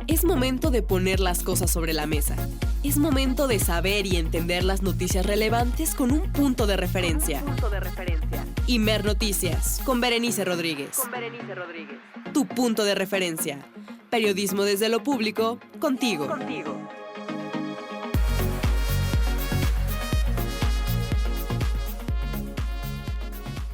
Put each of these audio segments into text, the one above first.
Es momento de poner las cosas sobre la mesa. Es momento de saber y entender las noticias relevantes con un punto de referencia. Imer Noticias, con Berenice Rodríguez. Tu punto de referencia. Periodismo desde lo público, contigo.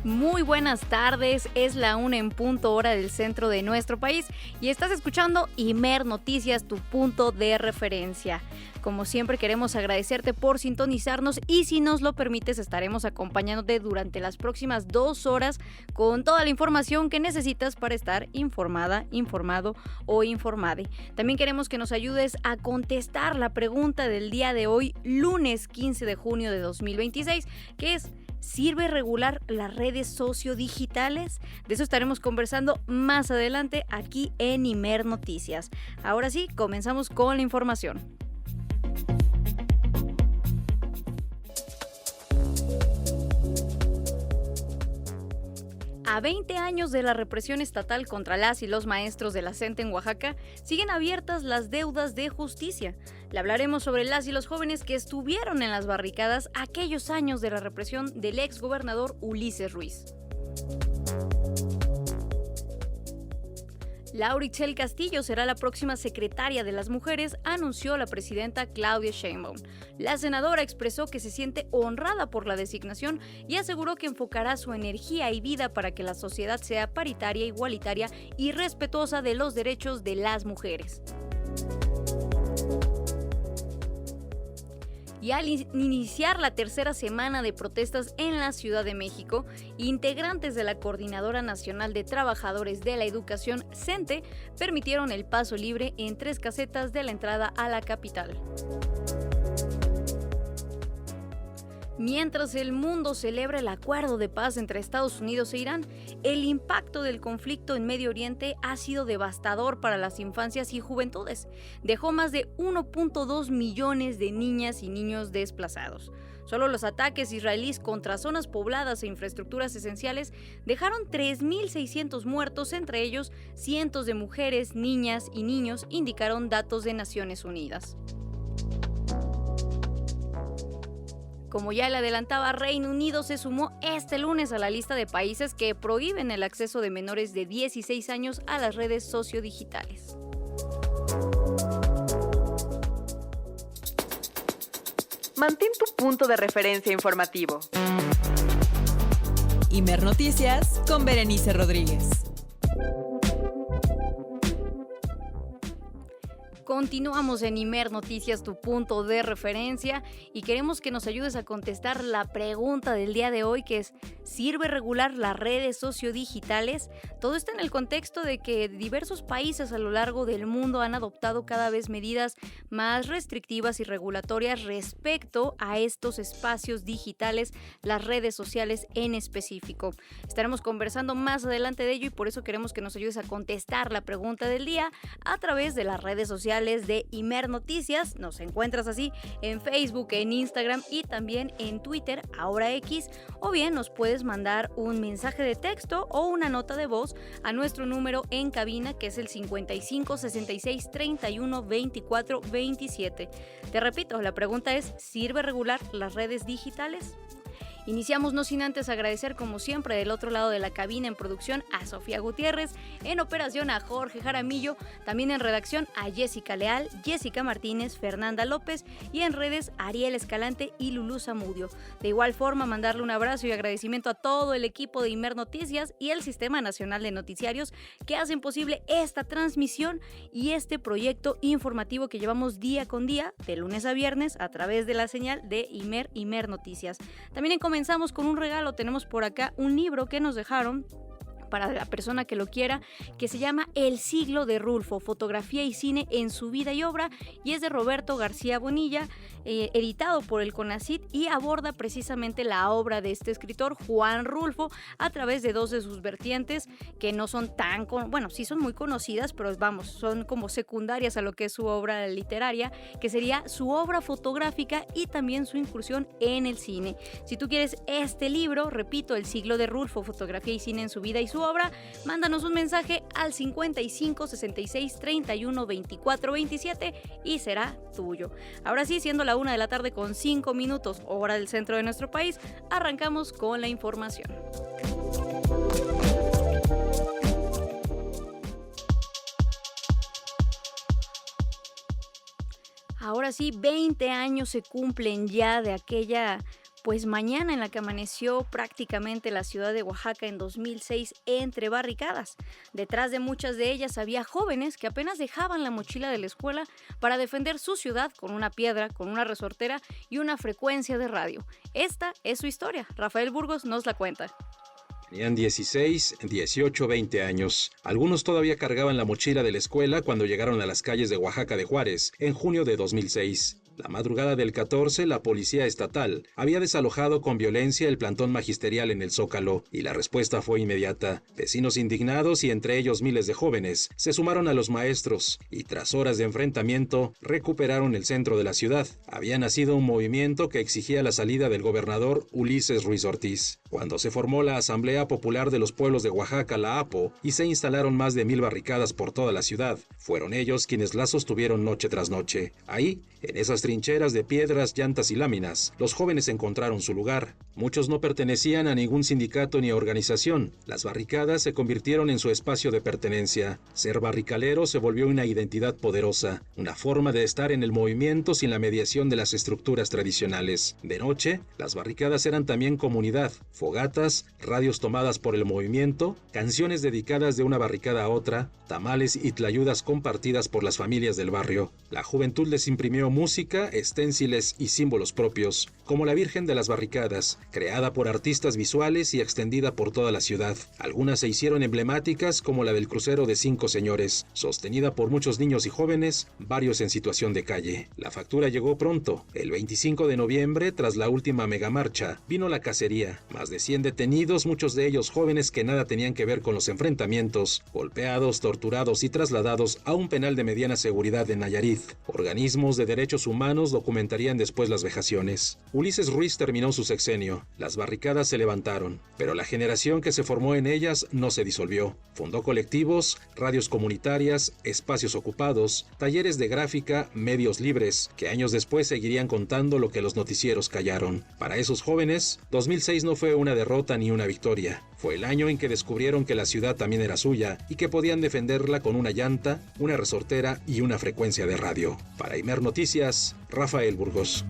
Muy buenas tardes, es la 1 en punto hora del centro de nuestro país y estás escuchando Imer Noticias, tu punto de referencia. Como siempre queremos agradecerte por sintonizarnos y si nos lo permites estaremos acompañándote durante las próximas 2 horas con toda la información que necesitas para estar informada, informado o informade. También queremos que nos ayudes a contestar la pregunta del día de hoy, lunes 15 de junio de 2026, que es: ¿sirve regular las redes sociodigitales? De eso estaremos conversando más adelante aquí en Imer Noticias. Ahora sí, comenzamos con la información. A 20 años de la represión estatal contra las y los maestros de la CENTE en Oaxaca, siguen abiertas las deudas de justicia. Le hablaremos sobre las y los jóvenes que estuvieron en las barricadas aquellos años de la represión del exgobernador Ulises Ruiz. Laura Itzel Castillo será la próxima secretaria de las mujeres, anunció la presidenta Claudia Sheinbaum. La senadora expresó que se siente honrada por la designación y aseguró que enfocará su energía y vida para que la sociedad sea paritaria, igualitaria y respetuosa de los derechos de las mujeres. Y al iniciar la tercera semana de protestas en la Ciudad de México, integrantes de la Coordinadora Nacional de Trabajadores de la Educación, CENTE, permitieron el paso libre en 3 casetas de la entrada a la capital. Mientras el mundo celebra el acuerdo de paz entre Estados Unidos e Irán, el impacto del conflicto en Medio Oriente ha sido devastador para las infancias y juventudes. Dejó más de 1.2 millones de niñas y niños desplazados. Solo los ataques israelíes contra zonas pobladas e infraestructuras esenciales dejaron 3.600 muertos, entre ellos cientos de mujeres, niñas y niños, indicaron datos de Naciones Unidas. Como ya le adelantaba, Reino Unido se sumó este lunes a la lista de países que prohíben el acceso de menores de 16 años a las redes sociodigitales. Mantén tu punto de referencia informativo. Imer Noticias con Berenice Rodríguez. Continuamos en Imer Noticias, tu punto de referencia, y queremos que nos ayudes a contestar la pregunta del día de hoy, que es: ¿sirve regular las redes sociodigitales? Todo esto en el contexto de que diversos países a lo largo del mundo han adoptado cada vez medidas más restrictivas y regulatorias respecto a estos espacios digitales, las redes sociales en específico. Estaremos conversando más adelante de ello y por eso queremos que nos ayudes a contestar la pregunta del día a través de las redes sociales de Imer Noticias. Nos encuentras así en Facebook, en Instagram y también en Twitter, ahora X, o bien nos puedes mandar un mensaje de texto o una nota de voz a nuestro número en cabina, que es el 55 66 31 24 27. Te repito, la pregunta es: ¿sirve regular las redes digitales? Iniciamos no sin antes agradecer como siempre del otro lado de la cabina en producción a Sofía Gutiérrez, en operación a Jorge Jaramillo, también en redacción a Jessica Leal, Jessica Martínez, Fernanda López y en redes Ariel Escalante y Lulú Zamudio. De igual forma mandarle un abrazo y agradecimiento a todo el equipo de Imer Noticias y el Sistema Nacional de Noticiarios que hacen posible esta transmisión y este proyecto informativo que llevamos día con día, de lunes a viernes, a través de la señal de Imer Noticias. También comenzamos con un regalo. Tenemos por acá un libro que nos dejaron para la persona que lo quiera, que se llama El siglo de Rulfo, fotografía y cine en su vida y obra, y es de Roberto García Bonilla. editado por el CONACYT y aborda precisamente la obra de este escritor, Juan Rulfo, a través de dos de sus vertientes que no son tan, sí son muy conocidas, pero son como secundarias a lo que es su obra literaria, que sería su obra fotográfica y también su incursión en el cine. Si tú quieres este libro, repito, El siglo de Rulfo, fotografía y cine en su vida y su obra, mándanos un mensaje al 55 66 31 24 27 y será tuyo. Ahora sí, siendo la 1 de la tarde con 5 minutos, hora del centro de nuestro país, arrancamos con la información. Ahora sí, 20 años se cumplen ya de aquella mañana en la que amaneció prácticamente la ciudad de Oaxaca en 2006 entre barricadas. Detrás de muchas de ellas había jóvenes que apenas dejaban la mochila de la escuela para defender su ciudad con una piedra, con una resortera y una frecuencia de radio. Esta es su historia. Rafael Burgos nos la cuenta. Tenían 16, 18, 20 años. Algunos todavía cargaban la mochila de la escuela cuando llegaron a las calles de Oaxaca de Juárez, en junio de 2006. La madrugada del 14, la policía estatal había desalojado con violencia el plantón magisterial en el Zócalo, y la respuesta fue inmediata. Vecinos indignados y entre ellos miles de jóvenes se sumaron a los maestros y tras horas de enfrentamiento recuperaron el centro de la ciudad. Había nacido un movimiento que exigía la salida del gobernador Ulises Ruiz Ortiz. Cuando se formó la Asamblea Popular de los Pueblos de Oaxaca, la APO, y se instalaron más de 1000 barricadas por toda la ciudad, fueron ellos quienes la sostuvieron noche tras noche. Ahí, en esas trincheras de piedras, llantas y láminas, los jóvenes encontraron su lugar. Muchos no pertenecían a ningún sindicato ni organización. Las barricadas se convirtieron en su espacio de pertenencia. Ser barricalero se volvió una identidad poderosa, una forma de estar en el movimiento sin la mediación de las estructuras tradicionales. De noche, las barricadas eran también comunidad, fogatas, radios tomadas por el movimiento, canciones dedicadas de una barricada a otra, tamales y tlayudas compartidas por las familias del barrio. La juventud les imprimió música, esténciles y símbolos propios, como la Virgen de las Barricadas, creada por artistas visuales y extendida por toda la ciudad. Algunas se hicieron emblemáticas, como la del crucero de 5 señores, sostenida por muchos niños y jóvenes, varios en situación de calle. La factura llegó pronto. El 25 de noviembre, tras la última megamarcha, vino la cacería. Más de 100 detenidos, muchos de ellos jóvenes que nada tenían que ver con los enfrentamientos, golpeados, torturados y trasladados a un penal de mediana seguridad en Nayarit. Organismos de derechos humanos documentarían después las vejaciones. Ulises Ruiz terminó su sexenio. Las barricadas se levantaron, pero la generación que se formó en ellas no se disolvió. Fundó colectivos, radios comunitarias, espacios ocupados, talleres de gráfica, medios libres, que años después seguirían contando lo que los noticieros callaron. Para esos jóvenes, 2006 no fue una derrota ni una victoria. Fue el año en que descubrieron que la ciudad también era suya y que podían defenderla con una llanta, una resortera y una frecuencia de radio. Para Imer Noticias, Rafael Burgos.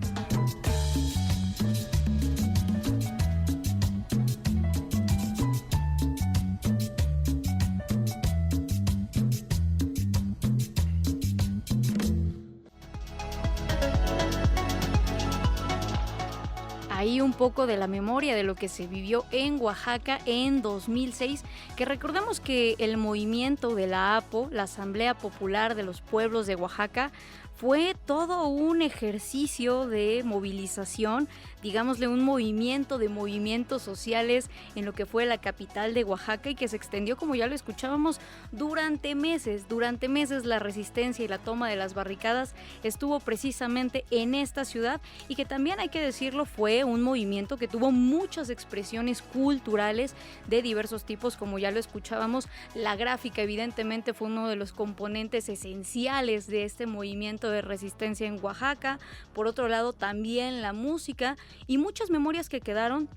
Ahí un poco de la memoria de lo que se vivió en Oaxaca en 2006, que recordemos que el movimiento de la APO, la Asamblea Popular de los Pueblos de Oaxaca, fue todo un ejercicio de movilización, digámosle un movimiento de movimientos sociales en lo que fue la capital de Oaxaca y que se extendió, como ya lo escuchábamos, durante meses. Durante meses la resistencia y la toma de las barricadas estuvo precisamente en esta ciudad y que también, hay que decirlo, fue un movimiento que tuvo muchas expresiones culturales de diversos tipos, como ya lo escuchábamos. La gráfica evidentemente fue uno de los componentes esenciales de este movimiento de resistencia en Oaxaca. Por otro lado, también la música y muchas memorias que quedaron.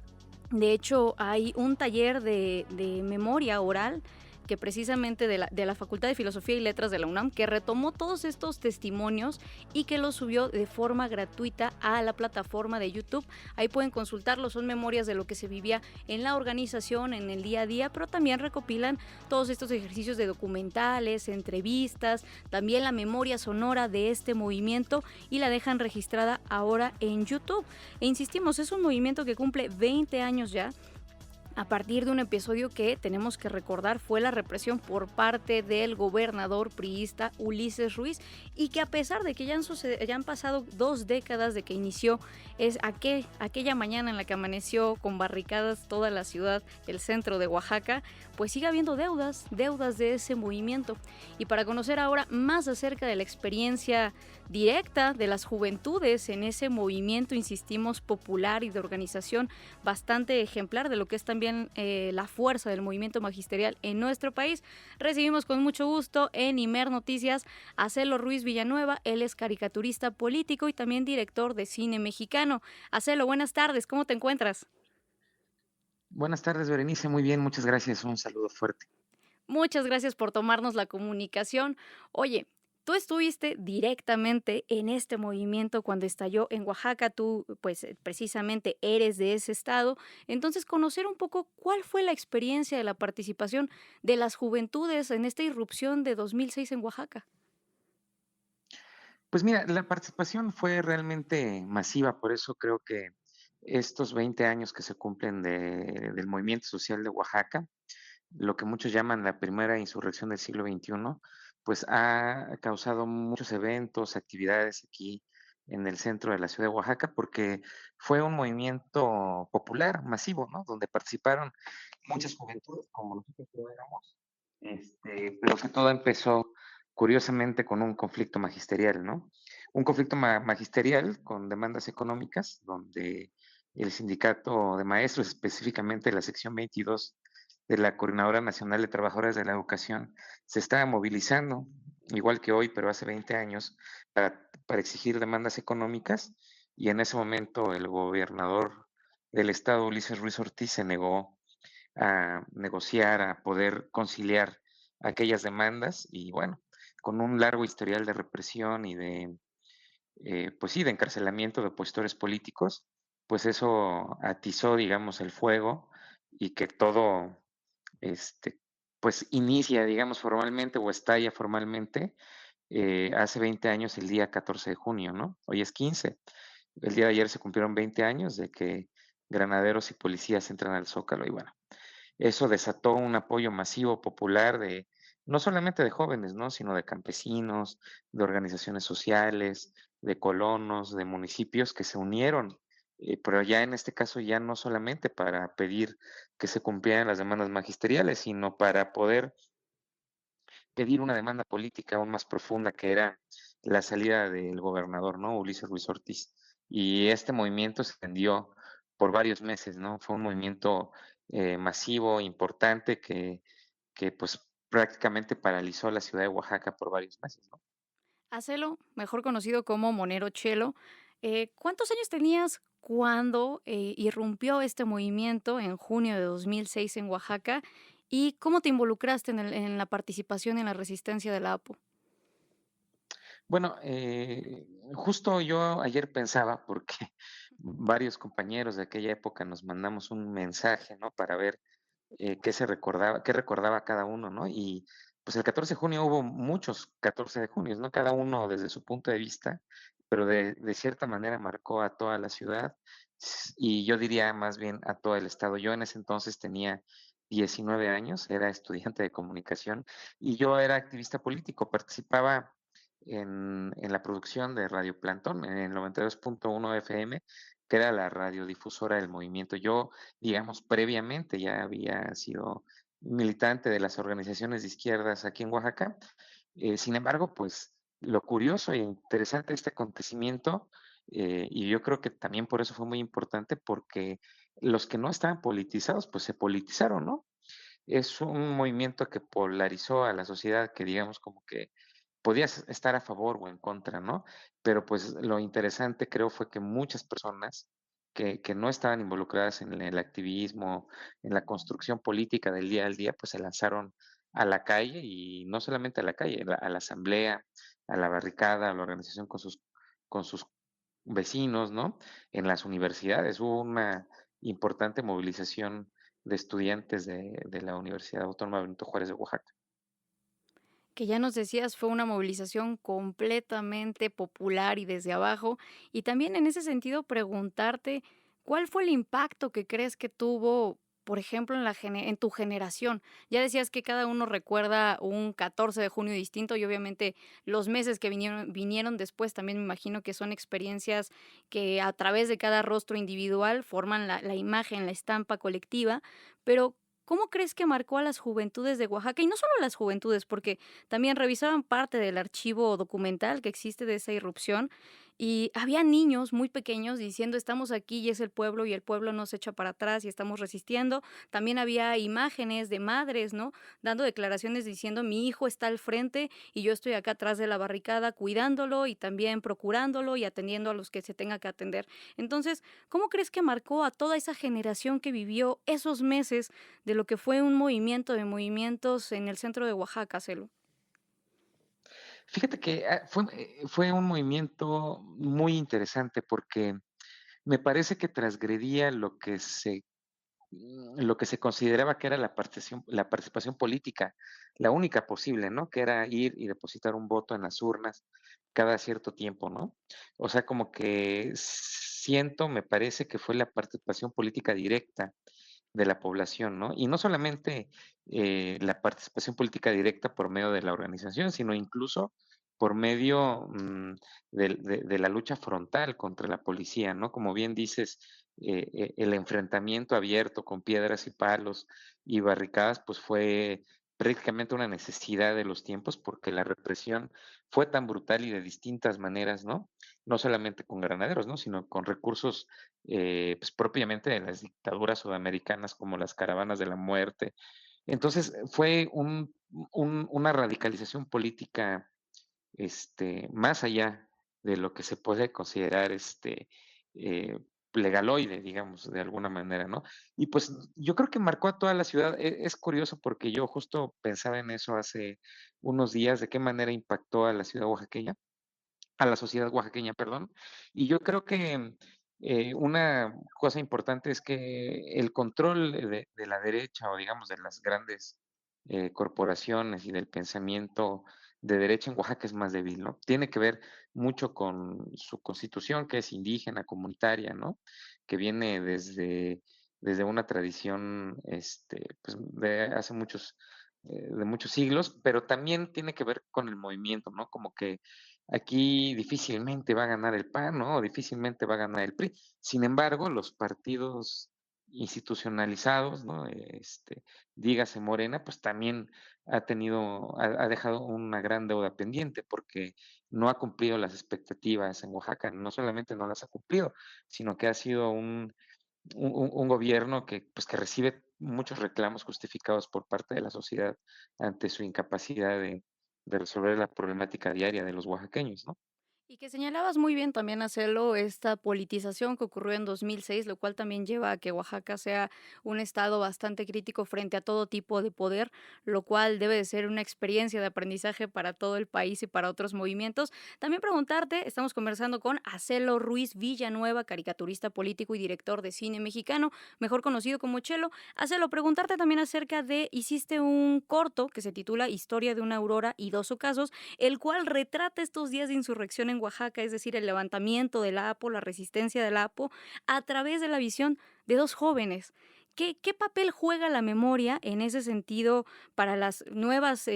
De hecho, hay un taller de memoria oral que precisamente de la Facultad de Filosofía y Letras de la UNAM, que retomó todos estos testimonios y que los subió de forma gratuita a la plataforma de YouTube. Ahí pueden consultarlo, son memorias de lo que se vivía en la organización, en el día a día, pero también recopilan todos estos ejercicios de documentales, entrevistas, también la memoria sonora de este movimiento y la dejan registrada ahora en YouTube. E insistimos, es un movimiento que cumple 20 años ya. a partir de un episodio que tenemos que recordar fue la represión por parte del gobernador priista Ulises Ruiz, y que a pesar de que ya han pasado 2 décadas de que inició, es aquella mañana en la que amaneció con barricadas toda la ciudad, el centro de Oaxaca, pues sigue habiendo deudas de ese movimiento. Y para conocer ahora más acerca de la experiencia directa de las juventudes en ese movimiento, insistimos, popular y de organización bastante ejemplar de lo que es también la fuerza del movimiento magisterial en nuestro país, recibimos con mucho gusto en Imer Noticias a Celo Ruiz Villanueva. Él es caricaturista político y también director de cine mexicano. Acelo, buenas tardes, ¿cómo te encuentras? Buenas tardes, Berenice. Muy bien, muchas gracias. Un saludo fuerte. Muchas gracias por tomarnos la comunicación. Oye, tú estuviste directamente en este movimiento cuando estalló en Oaxaca, tú pues precisamente eres de ese estado, entonces conocer un poco cuál fue la experiencia de la participación de las juventudes en esta irrupción de 2006 en Oaxaca. Pues mira, la participación fue realmente masiva, por eso creo que estos 20 años que se cumplen del movimiento social de Oaxaca, lo que muchos llaman la primera insurrección del siglo XXI, pues ha causado muchos eventos, actividades aquí en el centro de la ciudad de Oaxaca, porque fue un movimiento popular, masivo, ¿no? Donde participaron muchas juventudes, como nosotros lo éramos, pero que todo empezó curiosamente con un conflicto magisterial, ¿no? Un conflicto magisterial con demandas económicas, donde el sindicato de maestros, específicamente la sección 22 de la Coordinadora Nacional de Trabajadores de la Educación, se estaba movilizando, igual que hoy, pero hace 20 años, para exigir demandas económicas, y en ese momento el gobernador del estado, Ulises Ruiz Ortiz, se negó a negociar, a poder conciliar aquellas demandas, y bueno, con un largo historial de represión y pues sí, de encarcelamiento de opositores políticos, pues eso atizó, digamos, el fuego, y que todo, este, pues inicia, digamos, formalmente o estalla formalmente hace 20 años, el día 14 de junio, ¿no? Hoy es 15. El día de ayer se cumplieron 20 años de que granaderos y policías entran al Zócalo, y bueno, eso desató un apoyo masivo popular de no solamente de jóvenes, ¿no? Sino de campesinos, de organizaciones sociales, de colonos, de municipios que se unieron, pero ya en este caso ya no solamente para pedir que se cumplieran las demandas magisteriales, sino para poder pedir una demanda política aún más profunda, que era la salida del gobernador, ¿no? Ulises Ruiz Ortiz. Y este movimiento se extendió por varios meses, ¿no? Fue un movimiento masivo, importante, que pues prácticamente paralizó la ciudad de Oaxaca por varios meses, ¿no? Acelo, mejor conocido como Monero Chelo, ¿cuántos años tenías cuando irrumpió este movimiento en junio de 2006 en Oaxaca? ¿Y cómo te involucraste en la participación en la resistencia de la APO? Bueno, justo yo ayer pensaba, porque varios compañeros de aquella época nos mandamos un mensaje, ¿no? Para ver qué recordaba cada uno, ¿no? Y pues el 14 de junio hubo muchos 14 de junio, ¿no? Cada uno desde su punto de vista, pero de cierta manera marcó a toda la ciudad, y yo diría más bien a todo el estado. Yo en ese entonces tenía 19 años, era estudiante de comunicación, y yo era activista político, participaba en la producción de Radio Plantón en el 92.1 FM, que era la radiodifusora del movimiento. Yo, digamos, previamente ya había sido militante de las organizaciones de izquierdas aquí en Oaxaca. Sin embargo, pues lo curioso e interesante de este acontecimiento, y yo creo que también por eso fue muy importante, porque los que no estaban politizados, pues se politizaron, ¿no? Es un movimiento que polarizó a la sociedad, que digamos como que podías estar a favor o en contra, ¿no? Pero pues lo interesante creo fue que muchas personas que no estaban involucradas en el activismo, en la construcción política del día al día, pues se lanzaron a la calle, y no solamente a la calle, a la asamblea, a la barricada, a la organización con sus vecinos, ¿no? En las universidades hubo una importante movilización de estudiantes de la Universidad Autónoma Benito Juárez de Oaxaca. Que ya nos decías, fue una movilización completamente popular y desde abajo. Y también en ese sentido preguntarte, ¿cuál fue el impacto que crees que tuvo por ejemplo, en tu generación? Ya decías que cada uno recuerda un 14 de junio distinto y obviamente los meses que vinieron después también me imagino que son experiencias que a través de cada rostro individual forman la imagen, la estampa colectiva, pero ¿cómo crees que marcó a las juventudes de Oaxaca? Y no solo a las juventudes, porque también revisaban parte del archivo documental que existe de esa irrupción y había niños muy pequeños diciendo estamos aquí y es el pueblo y el pueblo nos echa para atrás y estamos resistiendo. También había imágenes de madres, ¿no? Dando declaraciones diciendo mi hijo está al frente y yo estoy acá atrás de la barricada cuidándolo y también procurándolo y atendiendo a los que se tenga que atender. Entonces, ¿cómo crees que marcó a toda esa generación que vivió esos meses de lo que fue un movimiento de movimientos en el centro de Oaxaca, Celo? Fíjate que, fue un movimiento muy interesante porque me parece que transgredía lo que se consideraba que era la participación política, la única posible, ¿no? Que era ir y depositar un voto en las urnas cada cierto tiempo, ¿no? O sea, como que me parece que fue la participación política directa de la población, ¿no? Y no solamente la participación política directa por medio de la organización, sino incluso por medio de la lucha frontal contra la policía, ¿no? Como bien dices, el enfrentamiento abierto con piedras y palos y barricadas, pues fue prácticamente una necesidad de los tiempos porque la represión fue tan brutal y de distintas maneras, ¿no? No solamente con granaderos, ¿no? Sino con recursos pues propiamente de las dictaduras sudamericanas como las caravanas de la muerte. Entonces fue una radicalización política más allá de lo que se puede considerar eh, legaloide, digamos, de alguna manera, ¿no? Y pues yo creo que marcó a toda la ciudad. Es curioso porque yo justo pensaba en eso hace unos días, de qué manera impactó a la ciudad oaxaqueña, a la sociedad oaxaqueña, perdón. Y yo creo que una cosa importante es que el control de la derecha o digamos de las grandes corporaciones y del pensamiento de derecha en Oaxaca es más débil, ¿no? Tiene que ver mucho con su constitución, que es indígena, comunitaria, ¿no? Que viene desde una tradición pues, de muchos siglos, pero también tiene que ver con el movimiento, ¿no? Como que aquí difícilmente va a ganar el PAN, ¿no? O difícilmente va a ganar el PRI. Sin embargo, los partidos institucionalizados, ¿no? Dígase Morena, pues también ha dejado una gran deuda pendiente porque no ha cumplido las expectativas en Oaxaca. No solamente no las ha cumplido, sino que ha sido un gobierno que, pues, que recibe muchos reclamos justificados por parte de la sociedad ante su incapacidad de resolver la problemática diaria de los oaxaqueños, ¿no? Y que señalabas muy bien también hacerlo, esta politización que ocurrió en 2006, lo cual también lleva a que Oaxaca sea un estado bastante crítico frente a todo tipo de poder, lo cual debe de ser una experiencia de aprendizaje para todo el país y para otros movimientos. También preguntarte, estamos conversando con Acelo Ruiz Villanueva, caricaturista político y director de cine mexicano, mejor conocido como Chelo. Acelo, preguntarte también acerca de, hiciste un corto que se titula Historia de una aurora y dos ocasos, el cual retrata estos días de insurrección en Oaxaca, es decir, el levantamiento del APO, la resistencia del APO, a través de la visión de dos jóvenes. ¿Qué papel juega la memoria en ese sentido para las nuevas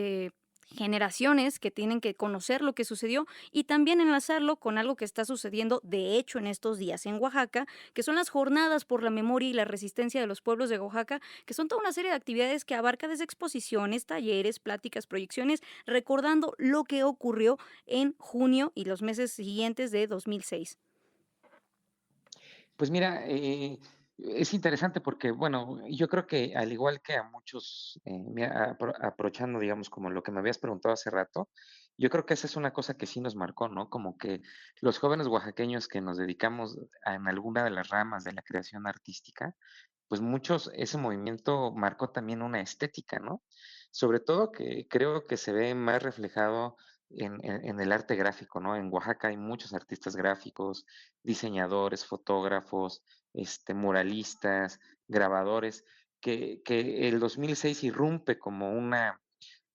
generaciones que tienen que conocer lo que sucedió y también enlazarlo con algo que está sucediendo de hecho en estos días en Oaxaca, que son las jornadas por la memoria y la resistencia de los pueblos de Oaxaca, que son toda una serie de actividades que abarca desde exposiciones, talleres, pláticas, proyecciones, recordando lo que ocurrió en junio y los meses siguientes de 2006? Pues mira, es interesante porque, bueno, yo creo que al igual que a muchos, mira, aprovechando, digamos, como lo que me habías preguntado hace rato, yo creo que esa es una cosa que sí nos marcó, ¿no? Como que los jóvenes oaxaqueños que nos dedicamos en alguna de las ramas de la creación artística, pues muchos, ese movimiento marcó también una estética, ¿no? Sobre todo que creo que se ve más reflejado en el arte gráfico, ¿no? En Oaxaca hay muchos artistas gráficos, diseñadores, fotógrafos, muralistas, grabadores, que el 2006 irrumpe como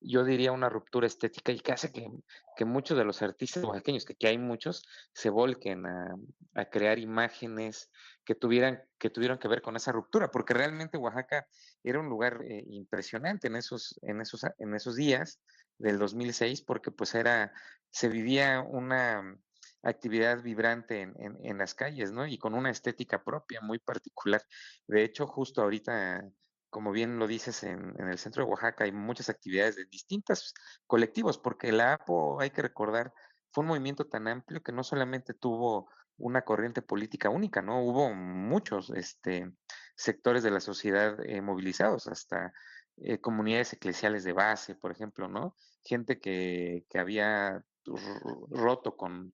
yo diría una ruptura estética y que hace que muchos de los artistas oaxaqueños, que hay muchos, se volquen a crear imágenes que tuvieron que ver con esa ruptura, porque realmente Oaxaca era un lugar impresionante en esos días del 2006, porque pues se vivía una actividad vibrante en las calles, ¿no? Y con una estética propia muy particular. De hecho, justo ahorita, como bien lo dices, en el centro de Oaxaca hay muchas actividades de distintos colectivos, porque la APO, hay que recordar, fue un movimiento tan amplio que no solamente tuvo una corriente política única, ¿no? Hubo muchos sectores de la sociedad movilizados, hasta comunidades eclesiales de base, por ejemplo, ¿no? Gente que había roto con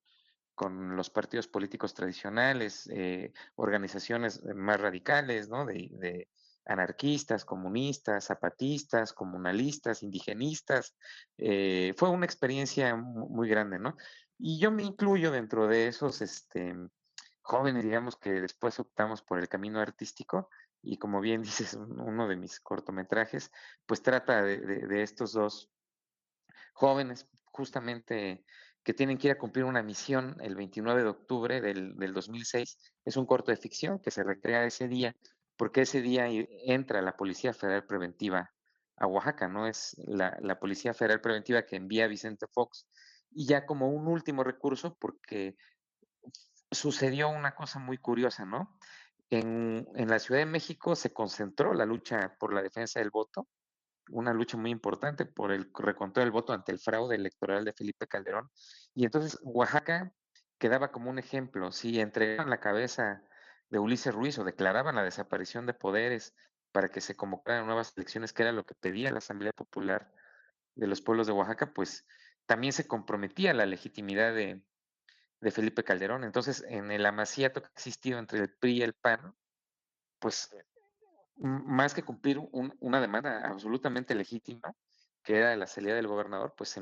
los partidos políticos tradicionales, organizaciones más radicales, ¿no? De anarquistas, comunistas, zapatistas, comunalistas, indigenistas. Fue una experiencia muy grande, ¿no? Y yo me incluyo dentro de esos jóvenes, digamos, que después optamos por el camino artístico. Y como bien dices, uno de mis cortometrajes, pues trata de estos dos jóvenes justamente que tienen que ir a cumplir una misión el 29 de octubre del 2006. Es un corto de ficción que se recrea ese día, porque ese día entra la Policía Federal Preventiva a Oaxaca, ¿no? Es la Policía Federal Preventiva que envía a Vicente Fox. Y ya como un último recurso, porque sucedió una cosa muy curiosa, ¿no? En la Ciudad de México se concentró la lucha por la defensa del voto, una lucha muy importante por el reconteo del voto ante el fraude electoral de Felipe Calderón. Y entonces Oaxaca quedaba como un ejemplo. Si entregaban la cabeza de Ulises Ruiz o declaraban la desaparición de poderes para que se convocaran nuevas elecciones, que era lo que pedía la Asamblea Popular de los pueblos de Oaxaca, pues también se comprometía la legitimidad de Felipe Calderón. Entonces, en el amaciato que ha existido entre el PRI y el PAN, pues más que cumplir una demanda absolutamente legítima, que era la salida del gobernador, pues se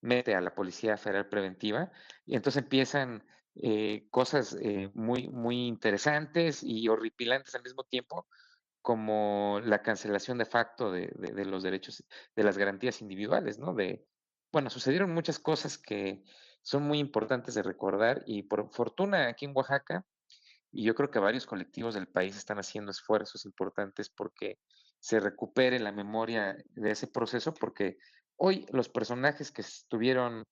mete a la Policía Federal Preventiva y entonces empiezan cosas muy interesantes y horripilantes al mismo tiempo, como la cancelación de facto de los derechos, de las garantías individuales, ¿no? Bueno, sucedieron muchas cosas que son muy importantes de recordar y por fortuna aquí en Oaxaca, y yo creo que varios colectivos del país están haciendo esfuerzos importantes porque se recupere la memoria de ese proceso, porque hoy los personajes que estuvieron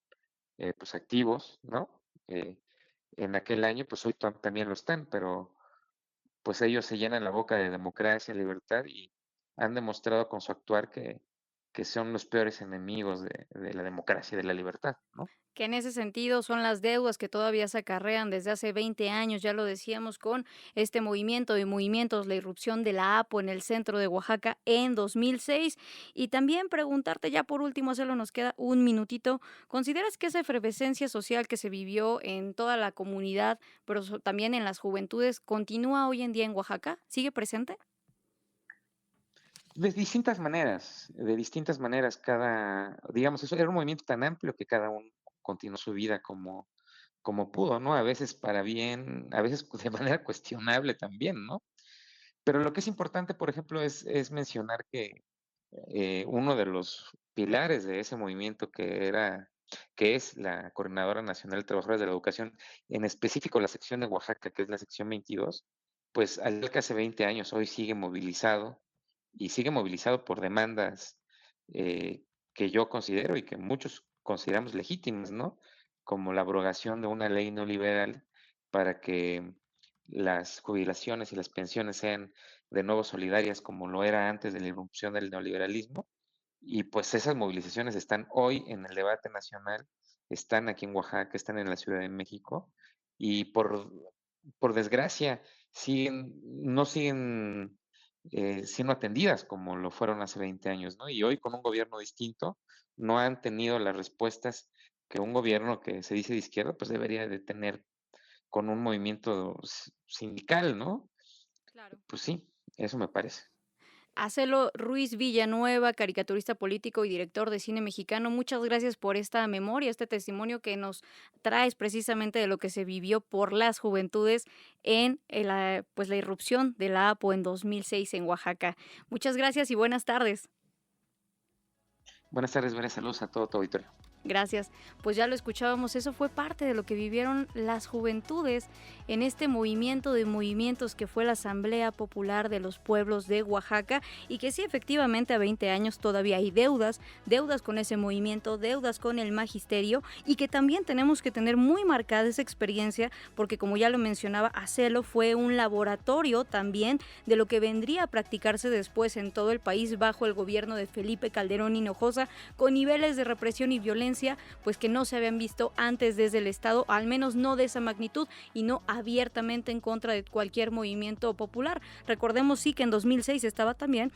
pues activos, ¿no? En aquel año, pues hoy también lo están, pero pues ellos se llenan la boca de democracia, libertad y han demostrado con su actuar que son los peores enemigos de la democracia y de la libertad, ¿no? Que en ese sentido son las deudas que todavía se acarrean desde hace 20 años, ya lo decíamos, con este movimiento de movimientos, la irrupción de la APO en el centro de Oaxaca en 2006. Y también preguntarte, ya por último, solo nos queda un minutito, ¿consideras que esa efervescencia social que se vivió en toda la comunidad, pero también en las juventudes, continúa hoy en día en Oaxaca? ¿Sigue presente? De distintas maneras, digamos, eso era un movimiento tan amplio que cada uno continuó su vida como pudo, ¿no? A veces para bien, a veces de manera cuestionable también, ¿no? Pero lo que es importante, por ejemplo, es mencionar que uno de los pilares de ese movimiento que es la Coordinadora Nacional de Trabajadores de la Educación, en específico la sección de Oaxaca, que es la sección 22, pues al igual que hace 20 años, hoy sigue movilizado y sigue movilizado por demandas eh, que yo considero y que muchos consideramos legítimas, ¿no? Como la abrogación de una ley neoliberal para que las jubilaciones y las pensiones sean de nuevo solidarias como lo era antes de la irrupción del neoliberalismo. Y pues esas movilizaciones están hoy en el debate nacional, están aquí en Oaxaca, están en la Ciudad de México y por desgracia no siguen siendo atendidas como lo fueron hace 20 años, ¿no? Y hoy con un gobierno distinto no han tenido las respuestas que un gobierno que se dice de izquierda pues debería de tener con un movimiento sindical, ¿no? Claro. Pues sí, eso me parece. Acelo Ruiz Villanueva, caricaturista político y director de cine mexicano, muchas gracias por esta memoria, este testimonio que nos traes precisamente de lo que se vivió por las juventudes en pues la irrupción de la APO en 2006 en Oaxaca. Muchas gracias y buenas tardes. Buenas tardes, buenas saludos a todo tu auditorio. Gracias. Pues ya lo escuchábamos, eso fue parte de lo que vivieron las juventudes en este movimiento de movimientos que fue la Asamblea Popular de los Pueblos de Oaxaca, y que sí, efectivamente, a 20 años todavía hay deudas con ese movimiento, deudas con el magisterio, y que también tenemos que tener muy marcada esa experiencia, porque como ya lo mencionaba, ACELO fue un laboratorio también de lo que vendría a practicarse después en todo el país bajo el gobierno de Felipe Calderón Hinojosa, con niveles de represión y violencia pues que no se habían visto antes desde el Estado, al menos no de esa magnitud y no abiertamente en contra de cualquier movimiento popular. Recordemos sí que en 2006 estaba también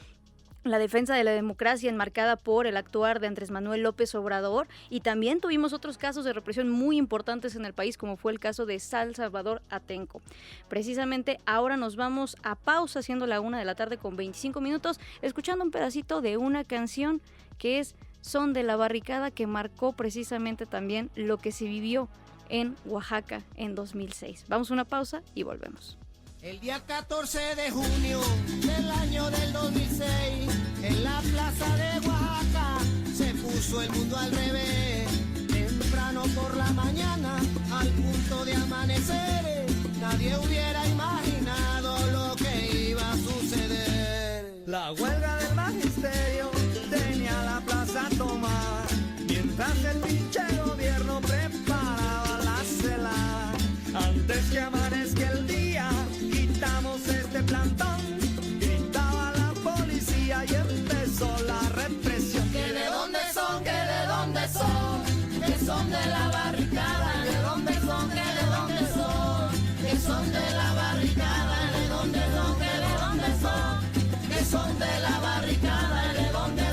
la defensa de la democracia enmarcada por el actuar de Andrés Manuel López Obrador, y también tuvimos otros casos de represión muy importantes en el país, como fue el caso de Salvador Atenco. Precisamente ahora nos vamos a pausa, siendo la 1:25 p.m, escuchando un pedacito de una canción que es Son de la Barricada, que marcó precisamente también lo que se vivió en Oaxaca en 2006. Vamos a una pausa y volvemos. El día 14 de junio del año del 2006, en la plaza de Oaxaca, se puso el mundo al revés. Temprano por la mañana, al punto de amanecer, nadie hubiera imaginado lo que iba a suceder. La huelga del magisterio tenía la plaza tomada, mientras el pinche gobierno preparaba la celada. Antes que amanezca el día, quitamos este plantón, gritaba la policía y empezó la represión. ¿Que de dónde son? ¿Que de dónde son? Que son de la barricada. ¿De dónde son? ¿Que de dónde son? Que son de la barricada. ¿De dónde son? ¿Que de dónde son? Que son de la barricada. ¿De dónde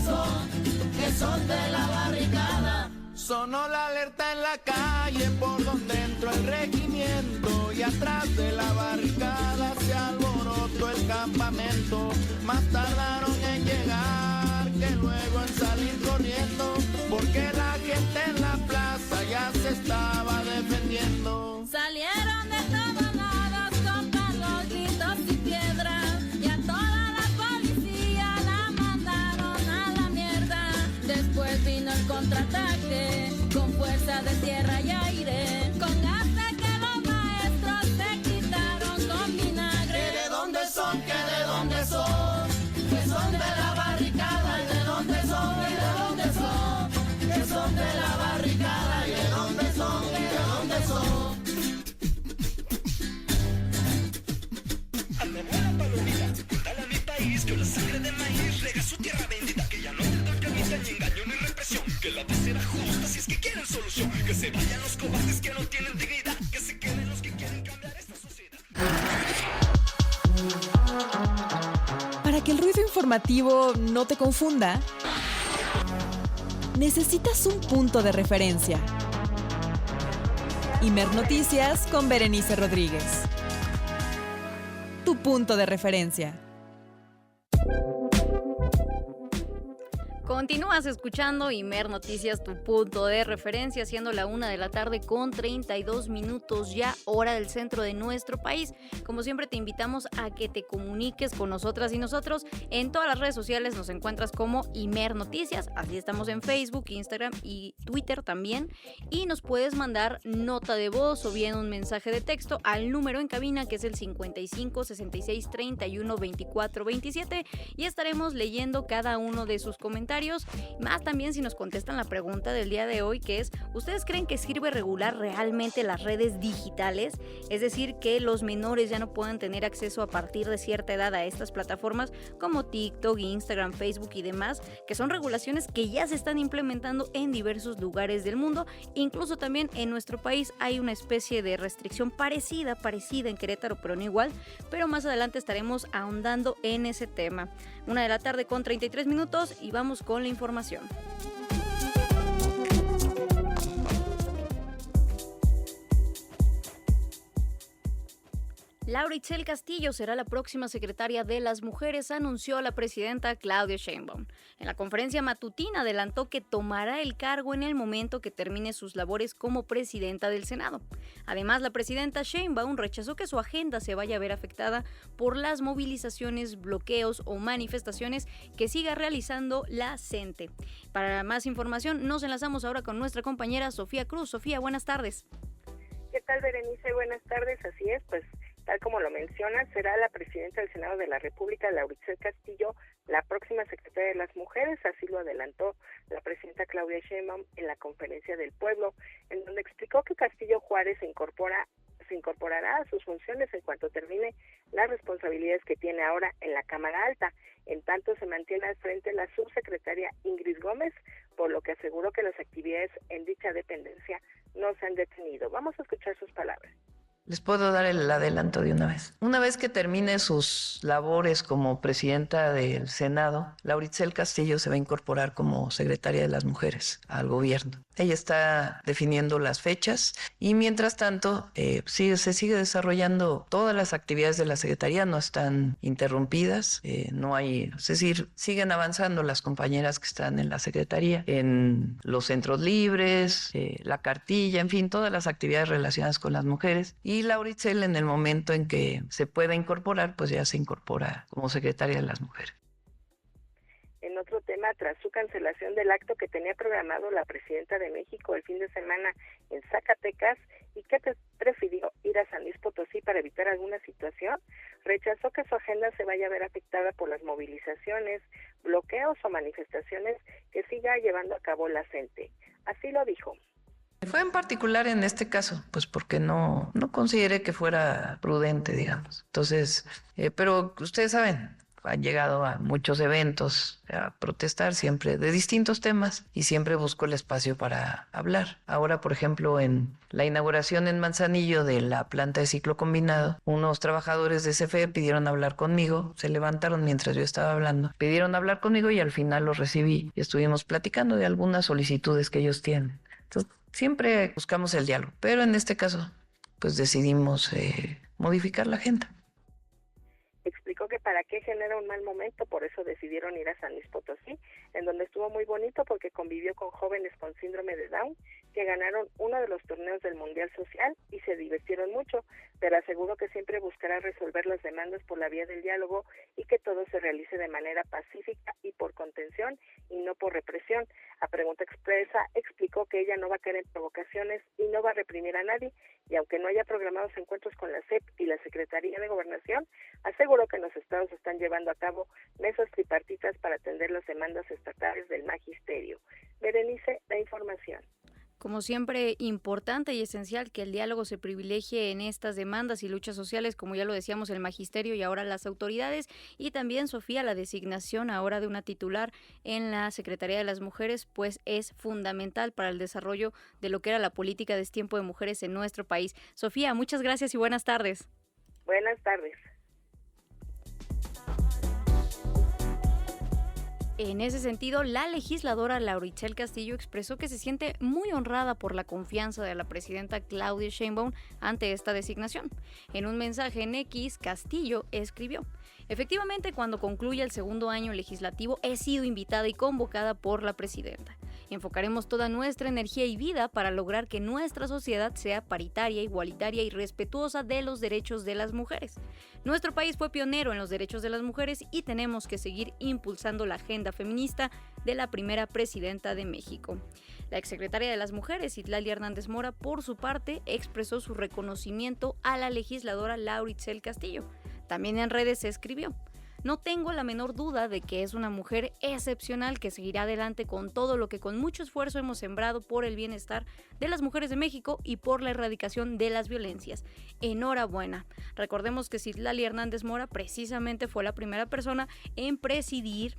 son? Que son de la barricada. Sonó la alerta en la calle por donde entró el regimiento, y atrás de la barricada se alborotó el campamento. Más tardaron en llegar que luego en salir corriendo, porque la gente en la plaza ya se estaba defendiendo. Salieron de todos lados con palos, gritos y piedras, y a toda la policía la mandaron a la mierda. Después vino el contraataque con fuerza de tierra y aire, con gas de que los maestros se quitaron con vinagre. ¿Que de dónde son? ¿Que de dónde son? Que son de la barricada. ¿Y de dónde son? ¿Y de dónde son? Que son de la barricada. ¿Y de dónde son? ¿Y de dónde son? Anda buena palomita, cuéntale a mi país que la sangre de maíz rega su tierra bendita, que ya no tendrá camisa ni engaño ni represión, que la paz será justa si es que quieren solución, que se vayan los cobardes que no tienen dignidad, que se queden los que quieren cambiar esta sociedad. Para que el ruido informativo no te confunda, necesitas un punto de referencia. Imer Noticias con Berenice Rodríguez. Tu punto de referencia. Continúas escuchando Imer Noticias, tu punto de referencia, siendo la 1:32 p.m, ya hora del centro de nuestro país. Como siempre, te invitamos a que te comuniques con nosotras y nosotros. En todas las redes sociales nos encuentras como Imer Noticias, así estamos en Facebook, Instagram y Twitter también. Y nos puedes mandar nota de voz o bien un mensaje de texto al número en cabina, que es el 55 66 31 24 27, y estaremos leyendo cada uno de sus comentarios. Más también si nos contestan la pregunta del día de hoy, que es: ¿ustedes creen que sirve regular realmente las redes digitales? Es decir, que los menores ya no puedan tener acceso a partir de cierta edad a estas plataformas como TikTok, Instagram, Facebook y demás, que son regulaciones que ya se están implementando en diversos lugares del mundo. Incluso también en nuestro país hay una especie de restricción parecida en Querétaro, pero no igual. Pero más adelante estaremos ahondando en ese tema. 1:33 p.m, y vamos con la información. Laura Itzel Castillo será la próxima secretaria de las Mujeres, anunció la presidenta Claudia Sheinbaum. En la conferencia matutina adelantó que tomará el cargo en el momento que termine sus labores como presidenta del Senado. Además, la presidenta Sheinbaum rechazó que su agenda se vaya a ver afectada por las movilizaciones, bloqueos o manifestaciones que siga realizando la CENTE. Para más información, nos enlazamos ahora con nuestra compañera Sofía Cruz. Sofía, buenas tardes. ¿Qué tal, Berenice? Buenas tardes. Así es, pues tal como lo menciona, será la presidenta del Senado de la República, Laura Itzel Castillo, la próxima secretaria de las Mujeres. Así lo adelantó la presidenta Claudia Sheinbaum en la Conferencia del Pueblo, en donde explicó que Castillo Juárez se incorporará a sus funciones en cuanto termine las responsabilidades que tiene ahora en la Cámara Alta. En tanto, se mantiene al frente la subsecretaria Ingrid Gómez, por lo que aseguró que las actividades en dicha dependencia no se han detenido. Vamos a escuchar sus palabras. Les puedo dar el adelanto de una vez. Una vez que termine sus labores como presidenta del Senado, Laura Itzel Castillo se va a incorporar como secretaria de las Mujeres al gobierno. Ella está definiendo las fechas y mientras tanto se sigue desarrollando todas las actividades de la Secretaría, no están interrumpidas, no hay, es decir, siguen avanzando las compañeras que están en la Secretaría, en los centros libres, la cartilla, en fin, todas las actividades relacionadas con las mujeres. Y Laura Itzel, en el momento en que se pueda incorporar, pues ya se incorpora como secretaria de las Mujeres. En otro tema, tras su cancelación del acto que tenía programado la presidenta de México el fin de semana en Zacatecas y que prefirió ir a San Luis Potosí para evitar alguna situación, rechazó que su agenda se vaya a ver afectada por las movilizaciones, bloqueos o manifestaciones que siga llevando a cabo la CENTE. Así lo dijo. Fue en particular en este caso, pues porque no consideré que fuera prudente, digamos. Entonces, pero ustedes saben, han llegado a muchos eventos a protestar siempre de distintos temas y siempre busco el espacio para hablar. Ahora, por ejemplo, en la inauguración en Manzanillo de la planta de ciclo combinado, unos trabajadores de CFE pidieron hablar conmigo, se levantaron mientras yo estaba hablando, pidieron hablar conmigo y al final los recibí y estuvimos platicando de algunas solicitudes que ellos tienen. Entonces, siempre buscamos el diálogo, pero en este caso, pues decidimos modificar la agenda. Explicó que para qué genera un mal momento, por eso decidieron ir a San Luis Potosí, en donde estuvo muy bonito porque convivió con jóvenes con síndrome de Down que ganaron uno de los torneos del Mundial Social y se divirtieron mucho, pero aseguró que siempre buscará resolver las demandas por la vía del diálogo y que todo se realice de manera pacífica y por contención y no por represión. A pregunta expresa, explicó que ella no va a caer en provocaciones y no va a reprimir a nadie, y aunque no haya programados encuentros con la SEP y la Secretaría de Gobernación, aseguró que en los estados están llevando a cabo mesas tripartitas para atender las demandas estatales del magisterio. Berenice, la información. Como siempre, importante y esencial que el diálogo se privilegie en estas demandas y luchas sociales, como ya lo decíamos, el magisterio y ahora las autoridades, y también, Sofía, la designación ahora de una titular en la Secretaría de las Mujeres, pues es fundamental para el desarrollo de lo que era la política de destiempo de mujeres en nuestro país. Sofía, muchas gracias y buenas tardes. Buenas tardes. En ese sentido, la legisladora Laura Itzel Castillo expresó que se siente muy honrada por la confianza de la presidenta Claudia Sheinbaum ante esta designación. En un mensaje en X, Castillo escribió: efectivamente, cuando concluya el segundo año legislativo, he sido invitada y convocada por la presidenta. Enfocaremos toda nuestra energía y vida para lograr que nuestra sociedad sea paritaria, igualitaria y respetuosa de los derechos de las mujeres. Nuestro país fue pionero en los derechos de las mujeres y tenemos que seguir impulsando la agenda feminista de la primera presidenta de México. La exsecretaria de las Mujeres, Citlali Hernández Mora, por su parte, expresó su reconocimiento a la legisladora Laura Itzel Castillo. También en redes se escribió: no tengo la menor duda de que es una mujer excepcional que seguirá adelante con todo lo que con mucho esfuerzo hemos sembrado por el bienestar de las mujeres de México y por la erradicación de las violencias. Enhorabuena. Recordemos que Citlali Hernández Mora precisamente fue la primera persona en presidir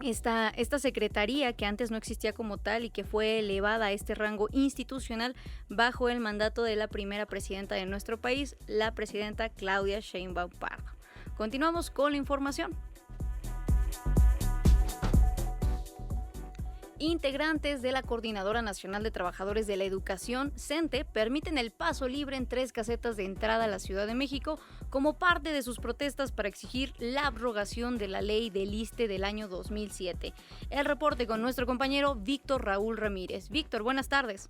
esta secretaría que antes no existía como tal y que fue elevada a este rango institucional bajo el mandato de la primera presidenta de nuestro país, la presidenta Claudia Sheinbaum Pardo. Continuamos con la información. Integrantes de la Coordinadora Nacional de Trabajadores de la Educación, CENTE, permiten el paso libre en 3 casetas de entrada a la Ciudad de México como parte de sus protestas para exigir la abrogación de la ley del ISSSTE del año 2007. El reporte con nuestro compañero Víctor Raúl Ramírez. Víctor, buenas tardes.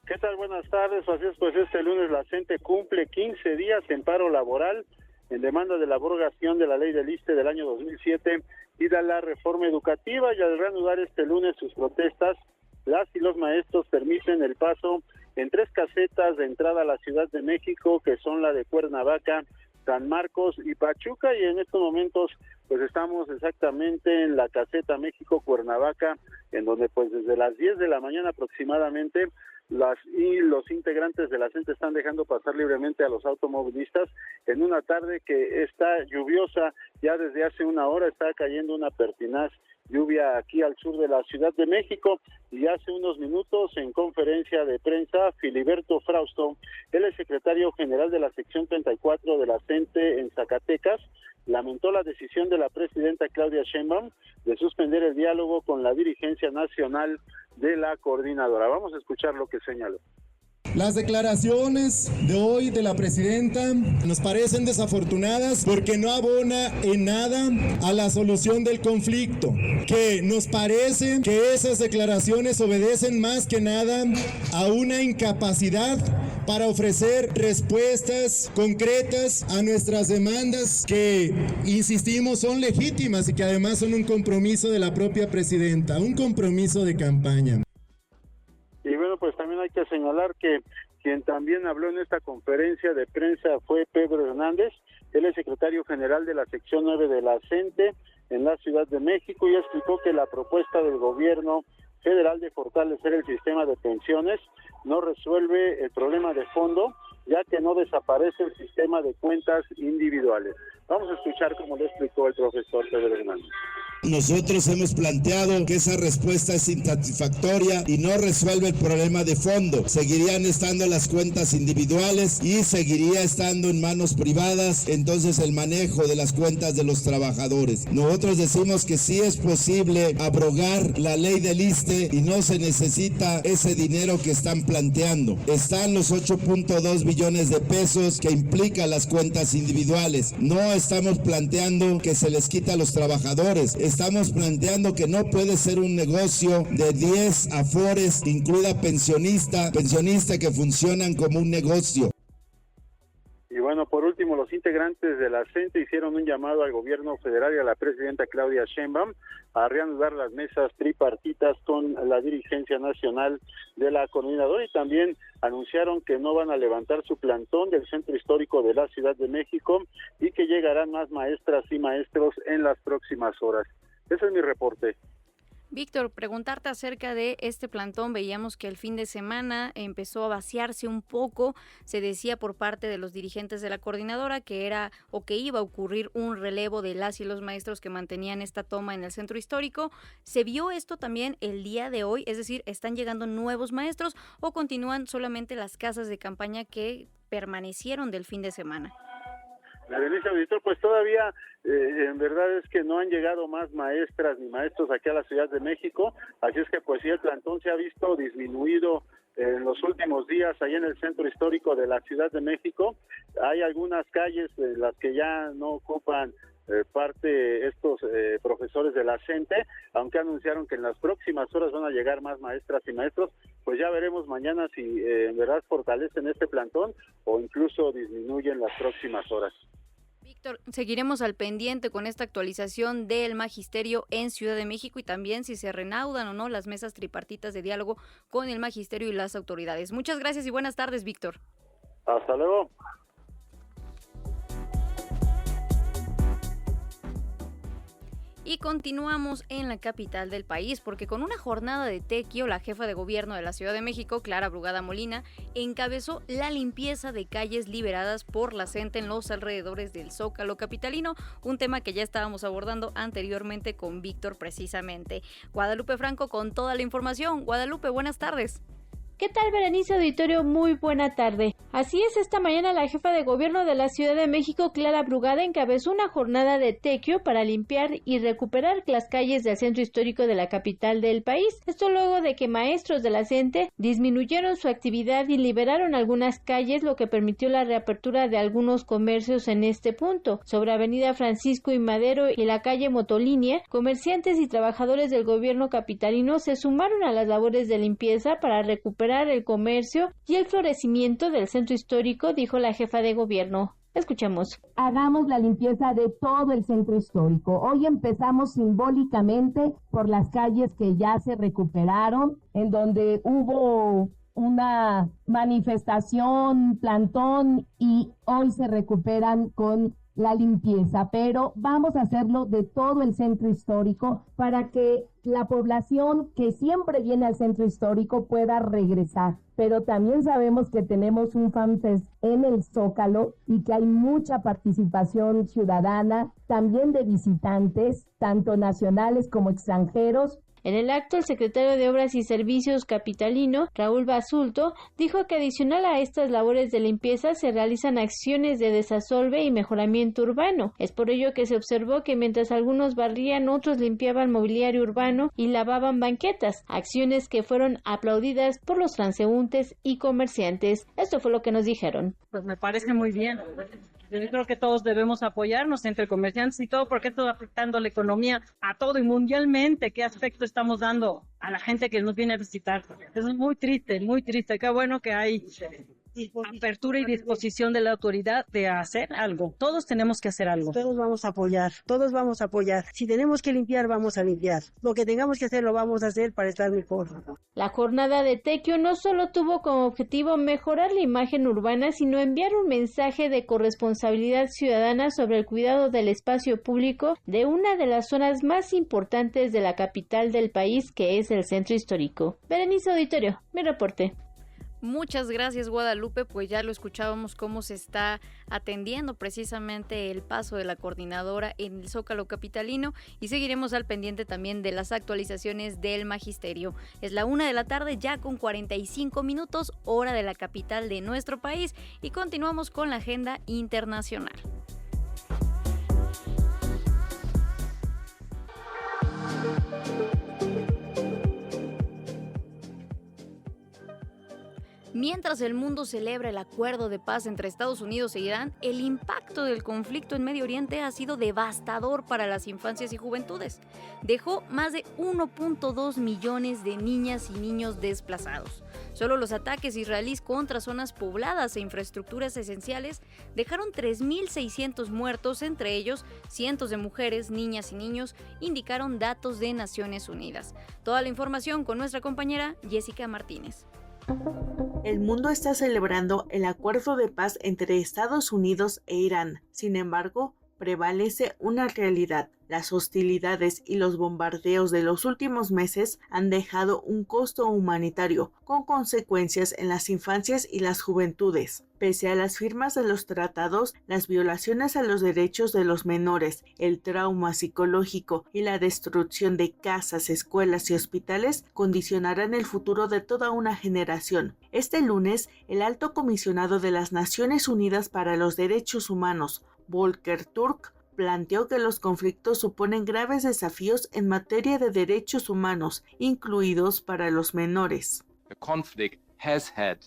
¿Qué tal? Buenas tardes. Así es, pues este lunes la CENTE cumple 15 días en paro laboral en demanda de la abrogación de la ley del ISSSTE del año 2007 y de la reforma educativa, y al reanudar este lunes sus protestas, las y los maestros permiten el paso en 3 casetas de entrada a la Ciudad de México, que son la de Cuernavaca, San Marcos y Pachuca, y en estos momentos pues estamos exactamente en la caseta México-Cuernavaca, en donde pues desde las 10 de la mañana aproximadamente los integrantes de la CENTE están dejando pasar libremente a los automovilistas en una tarde que está lluviosa. Ya desde hace una hora está cayendo una pertinaz lluvia aquí al sur de la Ciudad de México, y hace unos minutos en conferencia de prensa Filiberto Frausto, él es secretario general de la sección 34 de la CENTE en Zacatecas, lamentó la decisión de la presidenta Claudia Sheinbaum de suspender el diálogo con la dirigencia nacional de la coordinadora. Vamos a escuchar lo que señaló. Las declaraciones de hoy de la presidenta nos parecen desafortunadas porque no abona en nada a la solución del conflicto, que nos parece que esas declaraciones obedecen más que nada a una incapacidad para ofrecer respuestas concretas a nuestras demandas que, insistimos, son legítimas y que además son un compromiso de la propia presidenta, un compromiso de campaña. Y bueno, pues también hay que señalar que quien también habló en esta conferencia de prensa fue Pedro Hernández. Él es secretario general de la sección 9 de la CENTE en la Ciudad de México, y explicó que la propuesta del gobierno federal de fortalecer el sistema de pensiones no resuelve el problema de fondo, ya que no desaparece el sistema de cuentas individuales. Vamos a escuchar cómo le explicó el profesor Pedro Hernández. Nosotros hemos planteado que esa respuesta es insatisfactoria y no resuelve el problema de fondo. Seguirían estando las cuentas individuales y seguiría estando en manos privadas entonces el manejo de las cuentas de los trabajadores. Nosotros decimos que sí es posible abrogar la ley del ISSSTE y no se necesita ese dinero que están planteando. Están los 8.2 billones de pesos que implica las cuentas individuales. No estamos planteando que se les quita a los trabajadores. Estamos planteando que no puede ser un negocio de 10 afores, incluida pensionista que funcionan como un negocio. Y bueno, por último, los integrantes de la CENTE hicieron un llamado al gobierno federal y a la presidenta Claudia Sheinbaum a reanudar las mesas tripartitas con la dirigencia nacional de la coordinadora, y también anunciaron que no van a levantar su plantón del centro histórico de la Ciudad de México y que llegarán más maestras y maestros en las próximas horas. Ese es mi reporte. Víctor, preguntarte acerca de este plantón. Veíamos que el fin de semana empezó a vaciarse un poco. Se decía por parte de los dirigentes de la coordinadora que era o que iba a ocurrir un relevo de las y los maestros que mantenían esta toma en el centro histórico. ¿Se vio esto también el día de hoy? Es decir, ¿están llegando nuevos maestros o continúan solamente las casas de campaña que permanecieron del fin de semana? Berenice Auditor, pues todavía en verdad es que no han llegado más maestras ni maestros aquí a la Ciudad de México, así es que pues sí, el plantón se ha visto disminuido en los últimos días ahí en el centro histórico de la Ciudad de México. Hay algunas calles en las que ya no ocupan parte estos profesores de la CENTE, aunque anunciaron que en las próximas horas van a llegar más maestras y maestros. Pues ya veremos mañana si en verdad fortalecen este plantón o incluso disminuyen las próximas horas. Víctor, seguiremos al pendiente con esta actualización del magisterio en Ciudad de México y también si se reanudan o no las mesas tripartitas de diálogo con el magisterio y las autoridades. Muchas gracias y buenas tardes, Víctor. Hasta luego. Y continuamos en la capital del país, porque con una jornada de tequio, la jefa de gobierno de la Ciudad de México, Clara Brugada Molina, encabezó la limpieza de calles liberadas por la CENTE en los alrededores del Zócalo capitalino, un tema que ya estábamos abordando anteriormente con Víctor precisamente. Guadalupe Franco con toda la información. Guadalupe, buenas tardes. ¿Qué tal, Berenice Auditorio? Muy buena tarde. Así es, esta mañana la jefa de gobierno de la Ciudad de México, Clara Brugada, encabezó una jornada de tequio para limpiar y recuperar las calles del centro histórico de la capital del país. Esto luego de que maestros de la CENTE disminuyeron su actividad y liberaron algunas calles, lo que permitió la reapertura de algunos comercios en este punto. Sobre Avenida Francisco y Madero y la calle Motolínea, comerciantes y trabajadores del gobierno capitalino se sumaron a las labores de limpieza para recuperar el comercio y el florecimiento del centro histórico, dijo la jefa de gobierno. Escuchemos. Hagamos la limpieza de todo el centro histórico. Hoy empezamos simbólicamente por las calles que ya se recuperaron, en donde hubo una manifestación, plantón, y hoy se recuperan con la limpieza, pero vamos a hacerlo de todo el centro histórico para que la población que siempre viene al centro histórico pueda regresar. Pero también sabemos que tenemos un FanFest en el Zócalo y que hay mucha participación ciudadana, también de visitantes, tanto nacionales como extranjeros. En el acto, el secretario de Obras y Servicios capitalino, Raúl Basulto, dijo que adicional a estas labores de limpieza se realizan acciones de desasolve y mejoramiento urbano. Es por ello que se observó que mientras algunos barrían, otros limpiaban mobiliario urbano y lavaban banquetas, acciones que fueron aplaudidas por los transeúntes y comerciantes. Esto fue lo que nos dijeron. Pues me parece muy bien. Yo creo que todos debemos apoyarnos entre comerciantes y todo, porque esto está afectando la economía a todo y mundialmente. ¿Qué aspecto estamos dando a la gente que nos viene a visitar? Eso es muy triste, muy triste. Qué bueno que hay apertura y disposición de la autoridad de hacer algo. Todos tenemos que hacer algo. Todos vamos a apoyar, todos vamos a apoyar. Si tenemos que limpiar, vamos a limpiar. Lo que tengamos que hacer, lo vamos a hacer para estar mejor. La jornada de tequio no solo tuvo como objetivo mejorar la imagen urbana, sino enviar un mensaje de corresponsabilidad ciudadana sobre el cuidado del espacio público de una de las zonas más importantes de la capital del país, que es el centro histórico. Berenice Auditorio, mi reporte. Muchas gracias, Guadalupe, pues ya lo escuchábamos cómo se está atendiendo precisamente el paso de la coordinadora en el Zócalo capitalino, y seguiremos al pendiente también de las actualizaciones del magisterio. Es la 1 de la tarde ya con 45 minutos, hora de la capital de nuestro país, y continuamos con la agenda internacional. Mientras el mundo celebra el acuerdo de paz entre Estados Unidos e Irán, el impacto del conflicto en Medio Oriente ha sido devastador para las infancias y juventudes. Dejó más de 1.2 millones de niñas y niños desplazados. Solo los ataques israelíes contra zonas pobladas e infraestructuras esenciales dejaron 3.600 muertos, entre ellos cientos de mujeres, niñas y niños, indicaron datos de Naciones Unidas. Toda la información con nuestra compañera Jessica Martínez. El mundo está celebrando el acuerdo de paz entre Estados Unidos e Irán. Sin embargo, prevalece una realidad. Las hostilidades y los bombardeos de los últimos meses han dejado un costo humanitario, con consecuencias en las infancias y las juventudes. Pese a las firmas de los tratados, las violaciones a los derechos de los menores, el trauma psicológico y la destrucción de casas, escuelas y hospitales condicionarán el futuro de toda una generación. Este lunes, el Alto Comisionado de las Naciones Unidas para los Derechos Humanos, Volker Turk, planteó que los conflictos suponen graves desafíos en materia de derechos humanos, incluidos para los menores.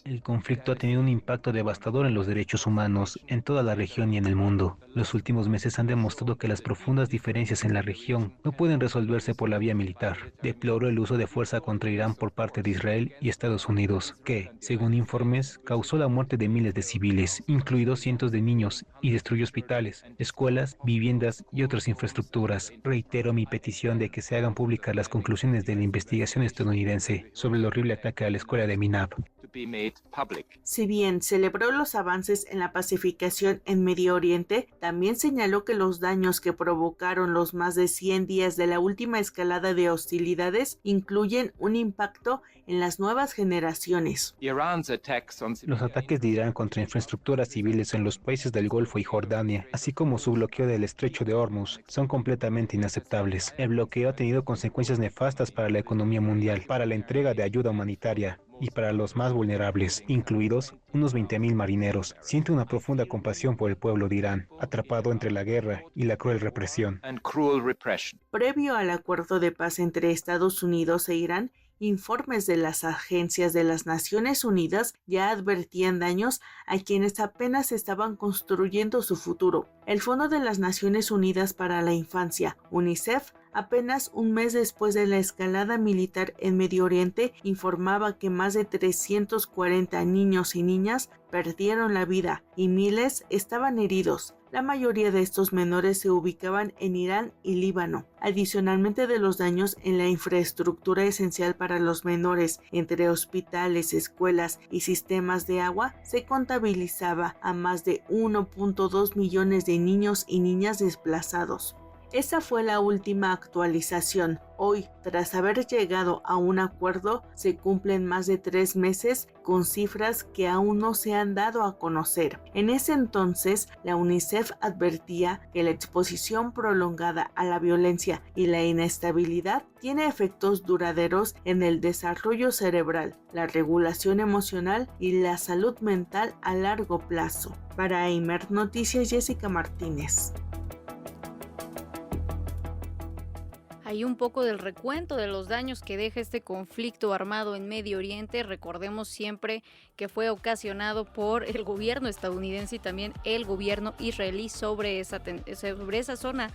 El conflicto ha tenido un impacto devastador en los derechos humanos en toda la región y en el mundo. Los últimos meses han demostrado que las profundas diferencias en la región no pueden resolverse por la vía militar. Deploro el uso de fuerza contra Irán por parte de Israel y Estados Unidos, que, según informes, causó la muerte de miles de civiles, incluidos cientos de niños, y destruyó hospitales, escuelas, viviendas y otras infraestructuras. Reitero mi petición de que se hagan públicas las conclusiones de la investigación estadounidense sobre el horrible ataque a la escuela de Minab. Si bien celebró los avances en la pacificación en Medio Oriente, también señaló que los daños que provocaron los más de 100 días de la última escalada de hostilidades incluyen un impacto en las nuevas generaciones. Los ataques de Irán contra infraestructuras civiles en los países del Golfo y Jordania, así como su bloqueo del estrecho de Hormuz, son completamente inaceptables. El bloqueo ha tenido consecuencias nefastas para la economía mundial, para la entrega de ayuda humanitaria y para los más vulnerables, incluidos unos 20.000 marineros. Siento una profunda compasión por el pueblo de Irán, atrapado entre la guerra y la cruel represión. Previo al acuerdo de paz entre Estados Unidos e Irán, informes de las agencias de las Naciones Unidas ya advertían daños a quienes apenas estaban construyendo su futuro. El Fondo de las Naciones Unidas para la Infancia, UNICEF, apenas un mes después de la escalada militar en Medio Oriente, informaba que más de 340 niños y niñas perdieron la vida y miles estaban heridos. La mayoría de estos menores se ubicaban en Irán y Líbano. Adicionalmente de los daños en la infraestructura esencial para los menores, entre hospitales, escuelas y sistemas de agua, se contabilizaba a más de 1.2 millones de niños y niñas desplazados. Esa fue la última actualización. Hoy, tras haber llegado a un acuerdo, se cumplen más de 3 meses con cifras que aún no se han dado a conocer. En ese entonces, la UNICEF advertía que la exposición prolongada a la violencia y la inestabilidad tiene efectos duraderos en el desarrollo cerebral, la regulación emocional y la salud mental a largo plazo. Para Imer Noticias, Jessica Martínez. Hay un poco del recuento de los daños que deja este conflicto armado en Medio Oriente. Recordemos siempre que fue ocasionado por el gobierno estadounidense y también el gobierno israelí sobre esa zona,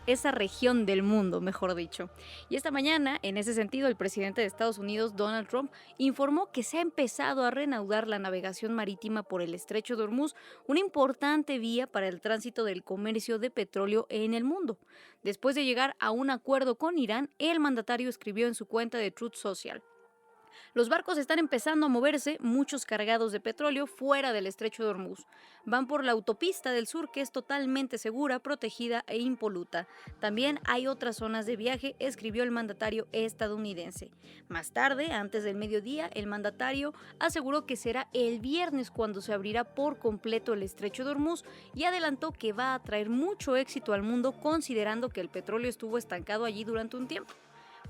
esa región del mundo, mejor dicho. Y esta mañana, en ese sentido, el presidente de Estados Unidos, Donald Trump, informó que se ha empezado a reanudar la navegación marítima por el Estrecho de Hormuz, una importante vía para el tránsito del comercio de petróleo en el mundo. Después de llegar a un acuerdo con Irán, el mandatario escribió en su cuenta de Truth Social: los barcos están empezando a moverse, muchos cargados de petróleo, fuera del Estrecho de Hormuz. Van por la autopista del sur, que es totalmente segura, protegida e impoluta. También hay otras zonas de viaje, escribió el mandatario estadounidense. Más tarde, antes del mediodía, el mandatario aseguró que será el viernes cuando se abrirá por completo el Estrecho de Hormuz y adelantó que va a traer mucho éxito al mundo, considerando que el petróleo estuvo estancado allí durante un tiempo.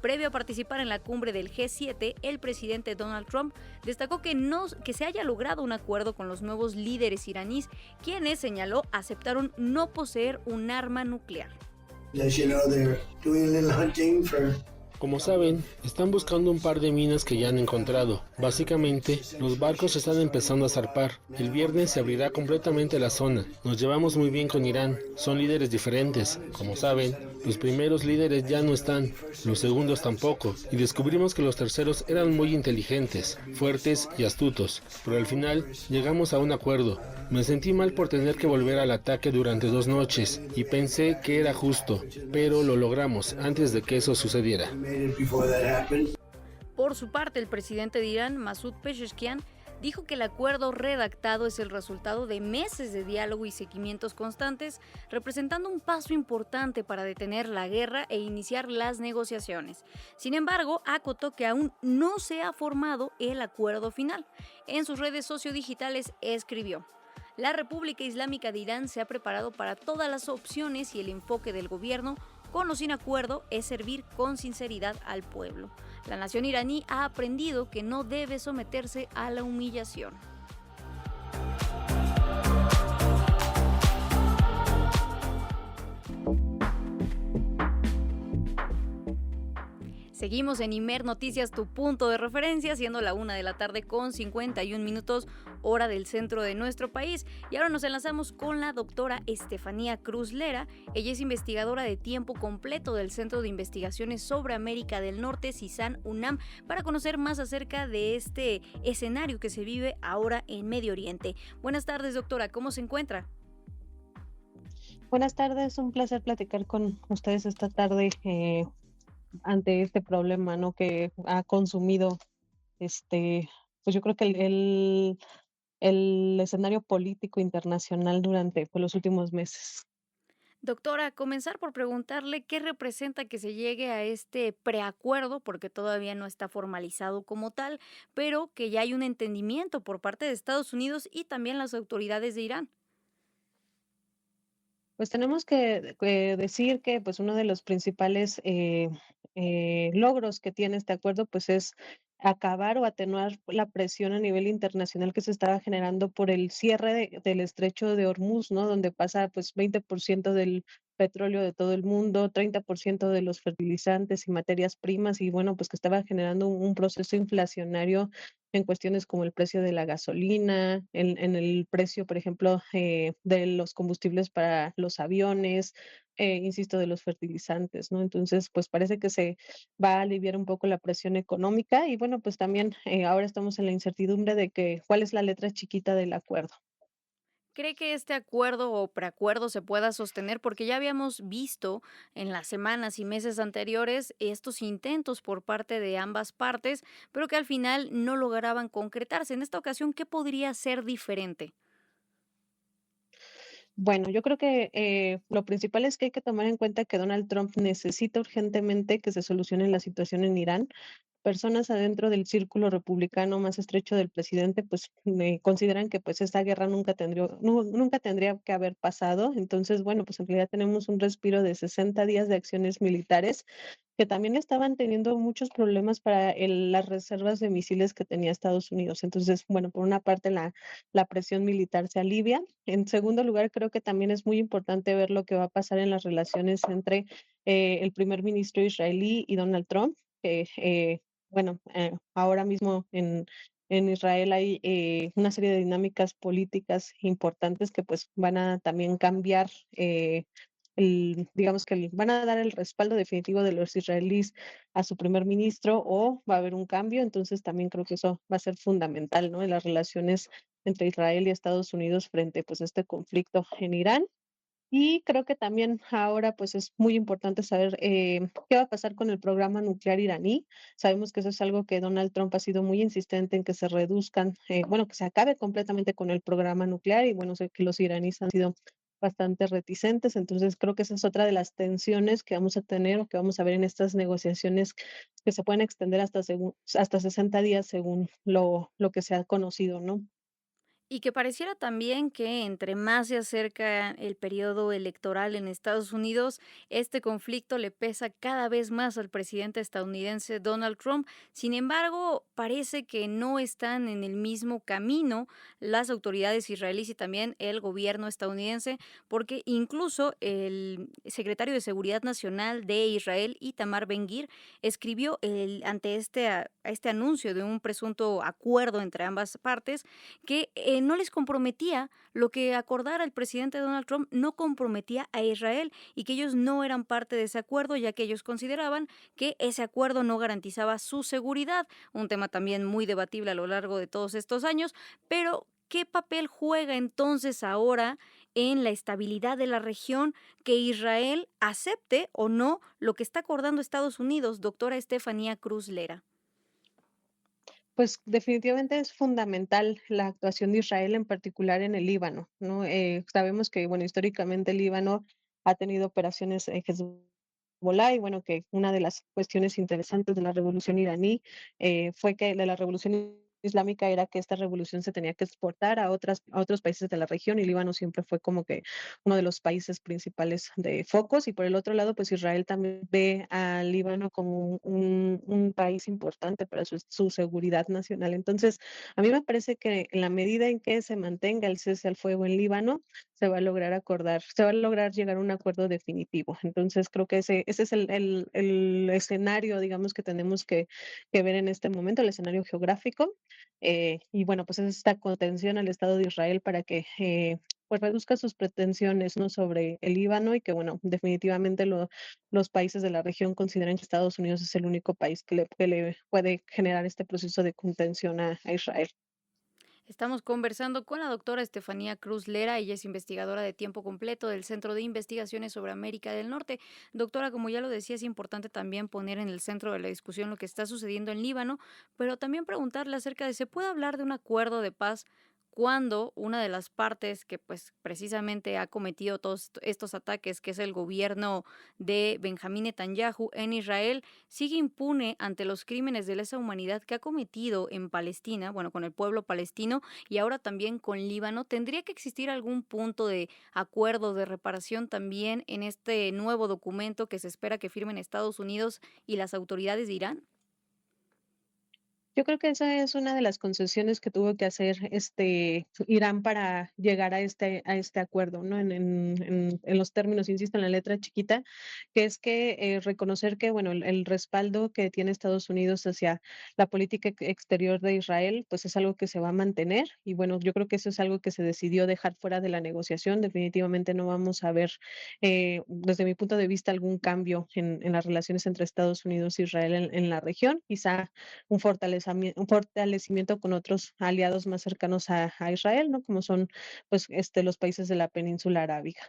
Previo a participar en la cumbre del G7, el presidente Donald Trump destacó que se haya logrado un acuerdo con los nuevos líderes iraníes, quienes, señaló, aceptaron no poseer un arma nuclear. Como saben, están buscando un par de minas que ya han encontrado. Básicamente, los barcos están empezando a zarpar. El viernes se abrirá completamente la zona. Nos llevamos muy bien con Irán. Son líderes diferentes. Como saben, los primeros líderes ya no están, los segundos tampoco. Y descubrimos que los terceros eran muy inteligentes, fuertes y astutos. Pero al final, llegamos a un acuerdo. Me sentí mal por tener que volver al ataque durante 2 noches y pensé que era justo, pero lo logramos antes de que eso sucediera. Por su parte, el presidente de Irán, Masoud Pezeshkian, dijo que el acuerdo redactado es el resultado de meses de diálogo y seguimientos constantes, representando un paso importante para detener la guerra e iniciar las negociaciones. Sin embargo, acotó que aún no se ha formado el acuerdo final. En sus redes sociodigitales escribió: la República Islámica de Irán se ha preparado para todas las opciones y el enfoque del gobierno, con o sin acuerdo, es servir con sinceridad al pueblo. La nación iraní ha aprendido que no debe someterse a la humillación. Seguimos en Imer Noticias, tu punto de referencia, siendo la 1:00 con 51 minutos, hora del centro de nuestro país. Y ahora nos enlazamos con la doctora Estefanía Cruz Lera. Ella es investigadora de tiempo completo del Centro de Investigaciones sobre América del Norte, CISAN UNAM, para conocer más acerca de este escenario que se vive ahora en Medio Oriente. Buenas tardes, doctora, ¿cómo se encuentra? Buenas tardes, un placer platicar con ustedes esta tarde ante este problema, ¿no?, que ha consumido, pues yo creo que el escenario político internacional durante los últimos meses. Doctora, comenzar por preguntarle qué representa que se llegue a este preacuerdo, porque todavía no está formalizado como tal, pero que ya hay un entendimiento por parte de Estados Unidos y también las autoridades de Irán. Pues tenemos que decir que pues uno de los principales logros que tiene este acuerdo pues es acabar o atenuar la presión a nivel internacional que se estaba generando por el cierre del estrecho de Hormuz, ¿no? Donde pasa pues 20% del petróleo de todo el mundo, 30% de los fertilizantes y materias primas, y bueno, pues que estaba generando un proceso inflacionario en cuestiones como el precio de la gasolina, en el precio, por ejemplo, de los combustibles para los aviones, insisto, de los fertilizantes, ¿no? Entonces, pues parece que se va a aliviar un poco la presión económica y bueno, pues también ahora estamos en la incertidumbre de que cuál es la letra chiquita del acuerdo. ¿Cree que este acuerdo o preacuerdo se pueda sostener? Porque ya habíamos visto en las semanas y meses anteriores estos intentos por parte de ambas partes, pero que al final no lograban concretarse. En esta ocasión, ¿qué podría ser diferente? Bueno, yo creo que lo principal es que hay que tomar en cuenta que Donald Trump necesita urgentemente que se solucione la situación en Irán. Personas adentro del círculo republicano más estrecho del presidente, pues consideran que pues esta guerra nunca tendría que haber pasado. Entonces, bueno, pues en realidad tenemos un respiro de 60 días de acciones militares que también estaban teniendo muchos problemas para las reservas de misiles que tenía Estados Unidos. Entonces, bueno, por una parte la presión militar se alivia. En segundo lugar, creo que también es muy importante ver lo que va a pasar en las relaciones entre el primer ministro israelí y Donald Trump, que bueno, ahora mismo en Israel hay una serie de dinámicas políticas importantes que pues van a también cambiar, digamos que van a dar el respaldo definitivo de los israelíes a su primer ministro o va a haber un cambio, entonces también creo que eso va a ser fundamental, ¿no? En las relaciones entre Israel y Estados Unidos frente pues a este conflicto en Irán. Y creo que también ahora pues es muy importante saber qué va a pasar con el programa nuclear iraní. Sabemos que eso es algo que Donald Trump ha sido muy insistente en que se reduzcan, bueno, que se acabe completamente con el programa nuclear y bueno, sé que los iraníes han sido bastante reticentes, entonces creo que esa es otra de las tensiones que vamos a tener o que vamos a ver en estas negociaciones que se pueden extender hasta 60 días según lo que se ha conocido, ¿no? Y que pareciera también que entre más se acerca el periodo electoral en Estados Unidos, este conflicto le pesa cada vez más al presidente estadounidense Donald Trump. Sin embargo, parece que no están en el mismo camino las autoridades israelíes y también el gobierno estadounidense, porque incluso el secretario de Seguridad Nacional de Israel, Itamar Ben-Gvir, escribió ante este anuncio de un presunto acuerdo entre ambas partes que no les comprometía lo que acordara el presidente Donald Trump, no comprometía a Israel y que ellos no eran parte de ese acuerdo, ya que ellos consideraban que ese acuerdo no garantizaba su seguridad, un tema también muy debatible a lo largo de todos estos años, pero ¿qué papel juega entonces ahora en la estabilidad de la región que Israel acepte o no lo que está acordando Estados Unidos, doctora Estefanía Cruz Lera? Pues definitivamente es fundamental la actuación de Israel, en particular en el Líbano, ¿no? Sabemos que, bueno, históricamente el Líbano ha tenido operaciones Hezbollah y, bueno, que una de las cuestiones interesantes de la revolución iraní fue que de la revolución islámica era que esta revolución se tenía que exportar a otros países de la región y Líbano siempre fue como que uno de los países principales de focos y por el otro lado pues Israel también ve al Líbano como un país importante para su seguridad nacional. Entonces a mí me parece que en la medida en que se mantenga el cese al fuego en Líbano se va a lograr se va a lograr llegar a un acuerdo definitivo. Entonces creo que ese es el escenario, digamos, que tenemos que ver en este momento, el escenario geográfico. Y bueno, pues es esta contención al Estado de Israel para que pues reduzca sus pretensiones, ¿no?, sobre el Líbano y que bueno, definitivamente los países de la región consideran que Estados Unidos es el único país que le puede generar este proceso de contención a Israel. Estamos conversando con la doctora Estefanía Cruz Lera, ella es investigadora de tiempo completo del Centro de Investigaciones sobre América del Norte. Doctora, como ya lo decía, es importante también poner en el centro de la discusión lo que está sucediendo en Líbano, pero también preguntarle acerca de, ¿se puede hablar de un acuerdo de paz cuando una de las partes que pues precisamente ha cometido todos estos ataques, que es el gobierno de Benjamín Netanyahu en Israel, sigue impune ante los crímenes de lesa humanidad que ha cometido en Palestina, bueno, con el pueblo palestino y ahora también con Líbano? ¿Tendría que existir algún punto de acuerdo, de reparación también en este nuevo documento que se espera que firmen Estados Unidos y las autoridades de Irán? Yo creo que esa es una de las concesiones que tuvo que hacer Irán para llegar a este acuerdo, ¿no? En los términos, insisto, en la letra chiquita, que es que reconocer que, bueno, el respaldo que tiene Estados Unidos hacia la política exterior de Israel, pues es algo que se va a mantener. Y bueno, yo creo que eso es algo que se decidió dejar fuera de la negociación. Definitivamente no vamos a ver, desde mi punto de vista, algún cambio en las relaciones entre Estados Unidos e Israel en la región. Quizá un fortalecimiento con otros aliados más cercanos a Israel, ¿no? Como son, pues, los países de la península arábiga.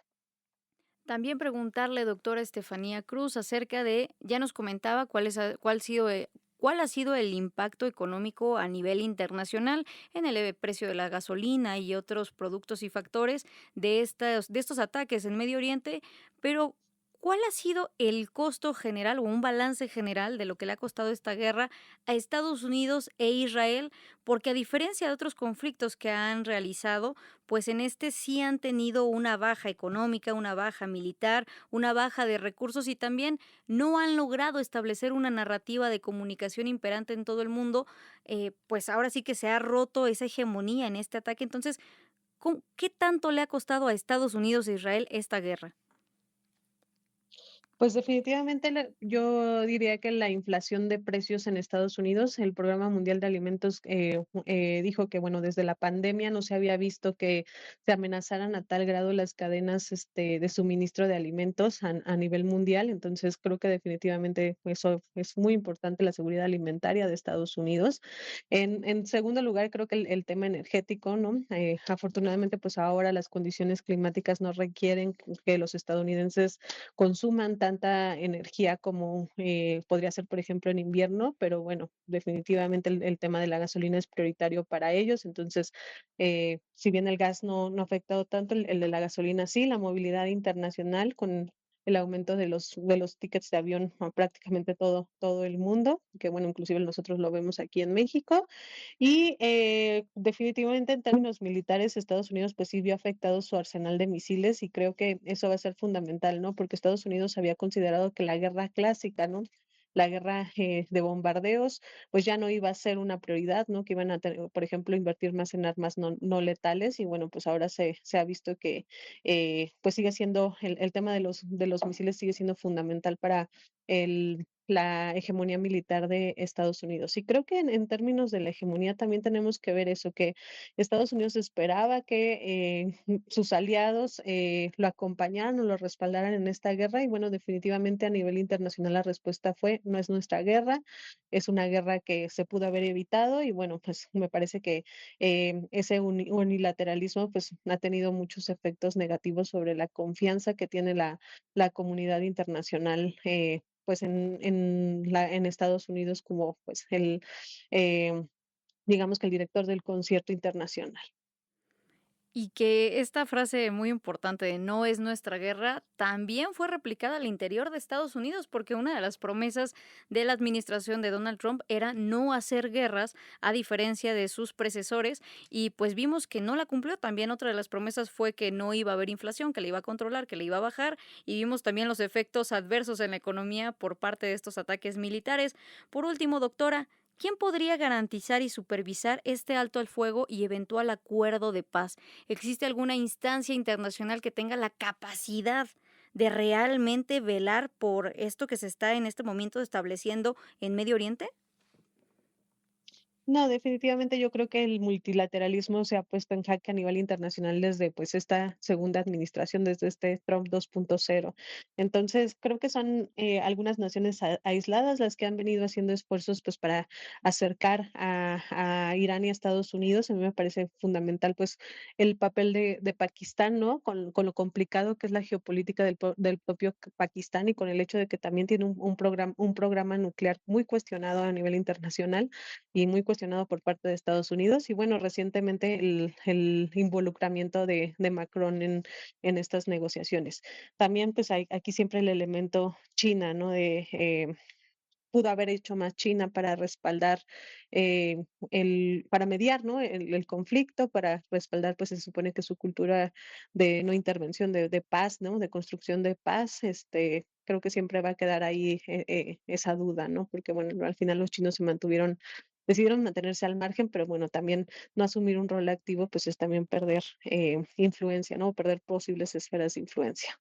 También preguntarle, doctora Estefanía Cruz, acerca de, ya nos comentaba cuál ha sido el impacto económico a nivel internacional en el precio de la gasolina y otros productos y factores de estos ataques en Medio Oriente, pero ¿cuál ha sido el costo general o un balance general de lo que le ha costado esta guerra a Estados Unidos e Israel? Porque a diferencia de otros conflictos que han realizado, pues en este sí han tenido una baja económica, una baja militar, una baja de recursos y también no han logrado establecer una narrativa de comunicación imperante en todo el mundo, pues ahora sí que se ha roto esa hegemonía en este ataque. Entonces, ¿qué tanto le ha costado a Estados Unidos e Israel esta guerra? Pues definitivamente yo diría que la inflación de precios en Estados Unidos, el Programa Mundial de Alimentos dijo que, bueno, desde la pandemia no se había visto que se amenazaran a tal grado las cadenas de suministro de alimentos a nivel mundial. Entonces creo que definitivamente eso es muy importante, la seguridad alimentaria de Estados Unidos. En segundo lugar, creo que el tema energético, ¿no? Afortunadamente, pues ahora las condiciones climáticas no requieren que los estadounidenses consuman tanta energía como podría ser, por ejemplo, en invierno, pero bueno, definitivamente el tema de la gasolina es prioritario para ellos. Entonces, si bien el gas no ha afectado tanto, el de la gasolina sí, la movilidad internacional con el aumento de los tickets de avión a prácticamente todo el mundo, que bueno, inclusive nosotros lo vemos aquí en México. Y definitivamente en términos militares, Estados Unidos pues sí vio afectado su arsenal de misiles y creo que eso va a ser fundamental, ¿no? Porque Estados Unidos había considerado que la guerra clásica, ¿no? La guerra de bombardeos, pues ya no iba a ser una prioridad, ¿no? Que iban a tener, por ejemplo, invertir más en armas no letales y bueno, pues ahora se ha visto que pues sigue siendo, el tema de los misiles sigue siendo fundamental para la hegemonía militar de Estados Unidos. Y creo que en términos de la hegemonía también tenemos que ver eso, que Estados Unidos esperaba que sus aliados lo acompañaran o lo respaldaran en esta guerra y bueno, definitivamente a nivel internacional la respuesta fue, no es nuestra guerra, es una guerra que se pudo haber evitado y bueno, pues me parece que ese unilateralismo pues ha tenido muchos efectos negativos sobre la confianza que tiene la comunidad internacional pues en Estados Unidos como pues eh, digamos que el director del concierto internacional. Y que esta frase muy importante de no es nuestra guerra también fue replicada al interior de Estados Unidos, porque una de las promesas de la administración de Donald Trump era no hacer guerras, a diferencia de sus predecesores, y pues vimos que no la cumplió. También otra de las promesas fue que no iba a haber inflación, que la iba a controlar, que la iba a bajar, y vimos también los efectos adversos en la economía por parte de estos ataques militares. Por último, doctora, ¿quién podría garantizar y supervisar este alto al fuego y eventual acuerdo de paz? ¿Existe alguna instancia internacional que tenga la capacidad de realmente velar por esto que se está en este momento estableciendo en Medio Oriente? No, definitivamente yo creo que el multilateralismo se ha puesto en jaque a nivel internacional desde pues esta segunda administración, desde este Trump 2.0. Entonces, creo que son algunas naciones aisladas las que han venido haciendo esfuerzos pues para acercar a Irán y a Estados Unidos. A mí me parece fundamental pues el papel de Pakistán, ¿no? Con lo complicado que es la geopolítica del propio Pakistán y con el hecho de que también tiene un programa nuclear muy cuestionado a nivel internacional y muy cuestionado por parte de Estados Unidos. Y bueno, recientemente el involucramiento de Macron en estas negociaciones. También pues hay aquí siempre el elemento China, ¿no? Pudo haber hecho más China para respaldar, para mediar, ¿no? El conflicto, para respaldar, pues se supone que su cultura de no intervención, de paz, ¿no? De construcción de paz, creo que siempre va a quedar ahí esa duda, ¿no? Porque bueno, al final los chinos se mantuvieron decidieron mantenerse al margen, pero bueno, también no asumir un rol activo, pues es también perder influencia, ¿no? Perder posibles esferas de influencia.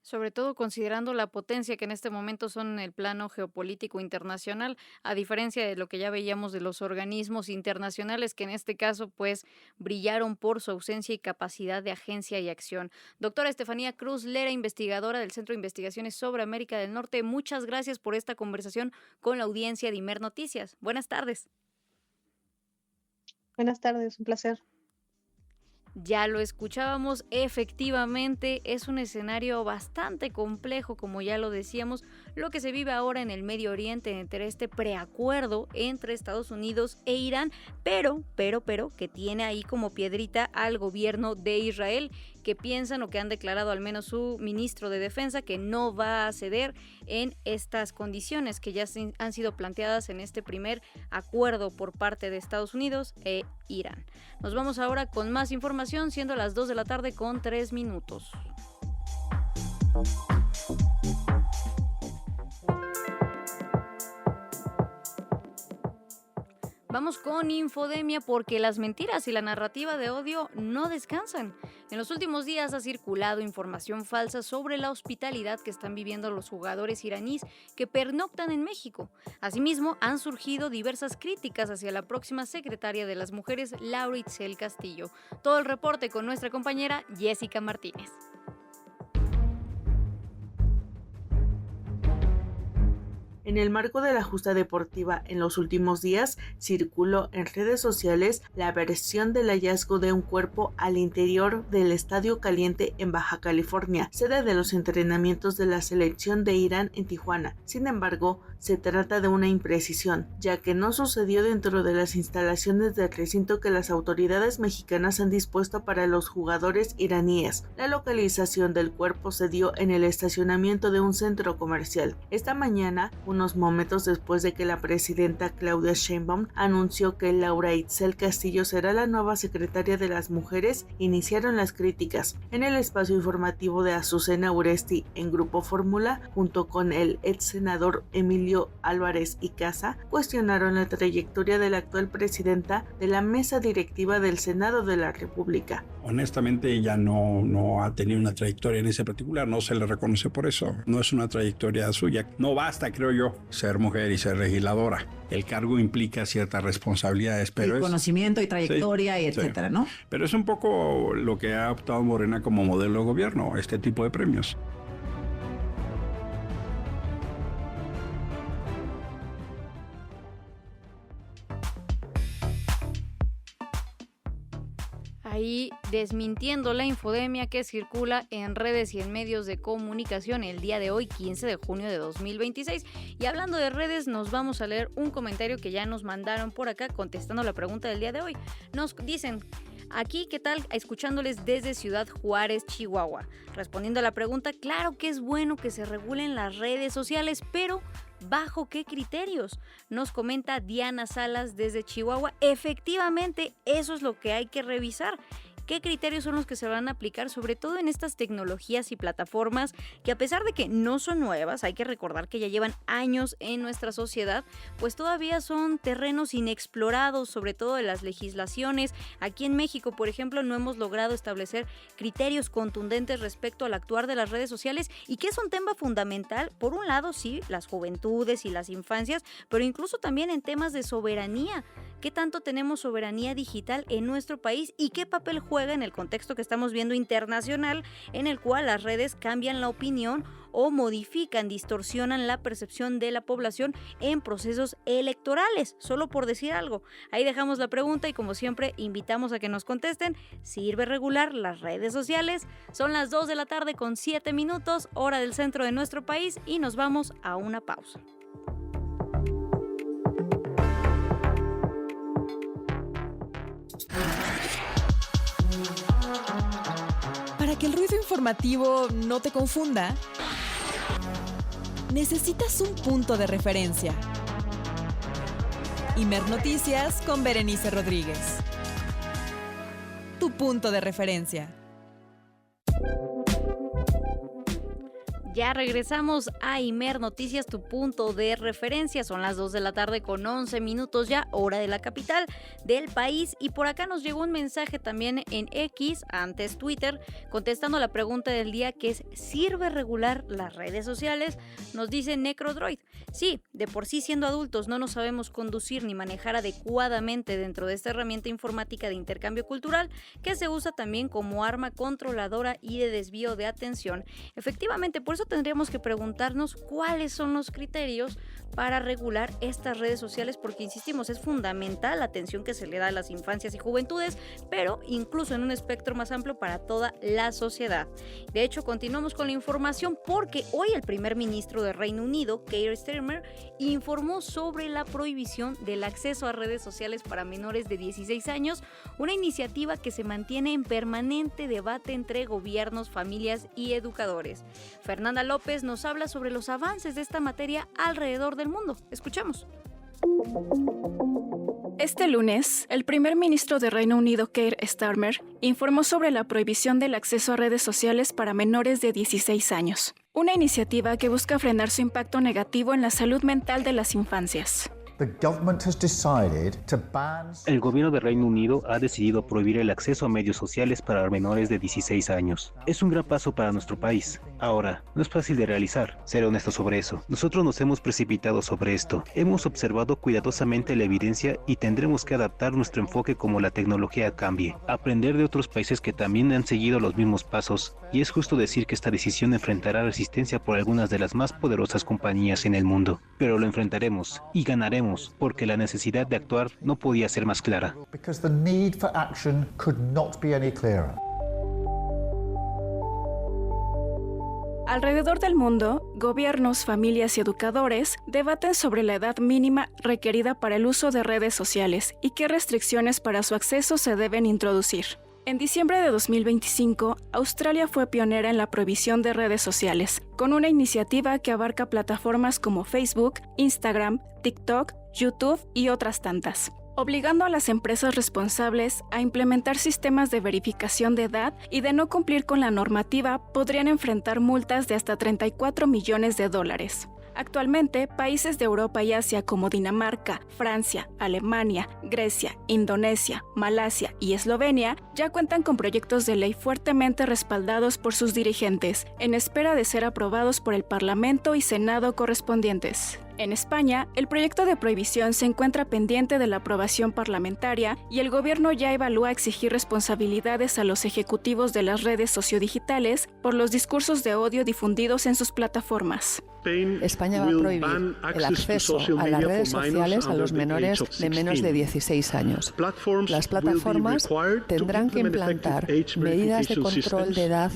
Sobre todo considerando la potencia que en este momento son en el plano geopolítico internacional, a diferencia de lo que ya veíamos de los organismos internacionales, que en este caso pues brillaron por su ausencia y capacidad de agencia y acción. Doctora Estefanía Cruz Lera, investigadora del Centro de Investigaciones sobre América del Norte, muchas gracias por esta conversación con la audiencia de Imer Noticias. Buenas tardes. Buenas tardes, un placer. Ya lo escuchábamos, efectivamente es un escenario bastante complejo, como ya lo decíamos, lo que se vive ahora en el Medio Oriente entre este preacuerdo entre Estados Unidos e Irán, pero que tiene ahí como piedrita al gobierno de Israel, que piensan o que han declarado al menos su ministro de Defensa que no va a ceder en estas condiciones que ya han sido planteadas en este primer acuerdo por parte de Estados Unidos e Irán. Nos vamos ahora con más información, siendo las 2 de la tarde con 3 minutos. Vamos con infodemia porque las mentiras y la narrativa de odio no descansan. En los últimos días ha circulado información falsa sobre la hospitalidad que están viviendo los jugadores iraníes que pernoctan en México. Asimismo, han surgido diversas críticas hacia la próxima secretaria de las mujeres, Laura Itzel Castillo. Todo el reporte con nuestra compañera Jessica Martínez. En el marco de la justa deportiva, en los últimos días circuló en redes sociales la versión del hallazgo de un cuerpo al interior del Estadio Caliente en Baja California, sede de los entrenamientos de la selección de Irán en Tijuana. Sin embargo, se trata de una imprecisión, ya que no sucedió dentro de las instalaciones del recinto que las autoridades mexicanas han dispuesto para los jugadores iraníes. La localización del cuerpo se dio en el estacionamiento de un centro comercial. Esta mañana, unos momentos después de que la presidenta Claudia Sheinbaum anunció que Laura Itzel Castillo será la nueva secretaria de las mujeres, iniciaron las críticas. En el espacio informativo de Azucena Uresti en Grupo Fórmula, junto con el ex senador Emilio Álvarez y Casa, cuestionaron la trayectoria de la actual presidenta de la mesa directiva del Senado de la República. Honestamente, ella no ha tenido una trayectoria en ese particular, no se le reconoce por eso, no es una trayectoria suya. No basta, creo yo, ser mujer y ser legisladora. El cargo implica ciertas responsabilidades, pero conocimiento y trayectoria, y etcétera, ¿no? Pero es un poco lo que ha optado Morena como modelo de gobierno, este tipo de premios. Ahí desmintiendo la infodemia que circula en redes y en medios de comunicación el día de hoy, 15 de junio de 2026. Y hablando de redes, nos vamos a leer un comentario que ya nos mandaron por acá contestando la pregunta del día de hoy. Nos dicen: aquí, ¿qué tal? Escuchándoles desde Ciudad Juárez, Chihuahua. Respondiendo a la pregunta, claro que es bueno que se regulen las redes sociales, pero ¿bajo qué criterios? Nos comenta Diana Salas desde Chihuahua. Efectivamente, eso es lo que hay que revisar. ¿Qué criterios son los que se van a aplicar, sobre todo en estas tecnologías y plataformas que, a pesar de que no son nuevas, hay que recordar que ya llevan años en nuestra sociedad, pues todavía son terrenos inexplorados, sobre todo de las legislaciones? Aquí en México, por ejemplo, no hemos logrado establecer criterios contundentes respecto al actuar de las redes sociales, y que es un tema fundamental, por un lado, sí, las juventudes y las infancias, pero incluso también en temas de soberanía. ¿Qué tanto tenemos soberanía digital en nuestro país y qué papel juega en el contexto que estamos viendo internacional, en el cual las redes cambian la opinión o modifican, distorsionan la percepción de la población en procesos electorales? Solo por decir algo. Ahí dejamos la pregunta y, como siempre, invitamos a que nos contesten. ¿Sirve regular las redes sociales? Son las 2 de la tarde con 7 minutos, hora del centro de nuestro país, y nos vamos a una pausa. Para que el ruido informativo no te confunda, necesitas un punto de referencia. Imer Noticias con Berenice Rodríguez. Tu punto de referencia. Ya regresamos a Imer Noticias, tu punto de referencia. Son las 2 de la tarde con 11 minutos ya, hora de la capital del país. Y por acá nos llegó un mensaje también en X, antes Twitter, contestando la pregunta del día, que es: ¿sirve regular las redes sociales? Nos dice Necrodroid. Sí, de por sí siendo adultos no nos sabemos conducir ni manejar adecuadamente dentro de esta herramienta informática de intercambio cultural, que se usa también como arma controladora y de desvío de atención. Efectivamente, por eso tendríamos que preguntarnos cuáles son los criterios para regular estas redes sociales, porque insistimos, es fundamental la atención que se le da a las infancias y juventudes, pero incluso en un espectro más amplio para toda la sociedad. De hecho, continuamos con la información porque hoy el primer ministro de Reino Unido, Keir Starmer, informó sobre la prohibición del acceso a redes sociales para menores de 16 años, una iniciativa que se mantiene en permanente debate entre gobiernos, familias y educadores. Fernanda López nos habla sobre los avances de esta materia alrededor del mundo. Escuchamos. Este lunes, el primer ministro de Reino Unido, Keir Starmer, informó sobre la prohibición del acceso a redes sociales para menores de 16 años, una iniciativa que busca frenar su impacto negativo en la salud mental de las infancias. El gobierno de Reino Unido ha decidido prohibir el acceso a medios sociales para menores de 16 años. Es un gran paso para nuestro país. Ahora, no es fácil de realizar, seré honesto sobre eso. Nosotros nos hemos precipitado sobre esto. Hemos observado cuidadosamente la evidencia y tendremos que adaptar nuestro enfoque como la tecnología cambie. Aprender de otros países que también han seguido los mismos pasos. Y es justo decir que esta decisión enfrentará resistencia por algunas de las más poderosas compañías en el mundo. Pero lo enfrentaremos y ganaremos, porque la necesidad de actuar no podía ser más clara. Alrededor del mundo, gobiernos, familias y educadores debaten sobre la edad mínima requerida para el uso de redes sociales y qué restricciones para su acceso se deben introducir. En diciembre de 2025, Australia fue pionera en la prohibición de redes sociales, con una iniciativa que abarca plataformas como Facebook, Instagram, TikTok, YouTube y otras tantas, obligando a las empresas responsables a implementar sistemas de verificación de edad y de no cumplir con la normativa podrían enfrentar multas de hasta $34 millones. Actualmente, países de Europa y Asia como Dinamarca, Francia, Alemania, Grecia, Indonesia, Malasia y Eslovenia ya cuentan con proyectos de ley fuertemente respaldados por sus dirigentes, en espera de ser aprobados por el Parlamento y Senado correspondientes. En España, el proyecto de prohibición se encuentra pendiente de la aprobación parlamentaria y el gobierno ya evalúa exigir responsabilidades a los ejecutivos de las redes sociodigitales por los discursos de odio difundidos en sus plataformas. España va a prohibir el acceso a las redes sociales a los menores de menos de 16 años. Las plataformas tendrán que implantar medidas de control de edad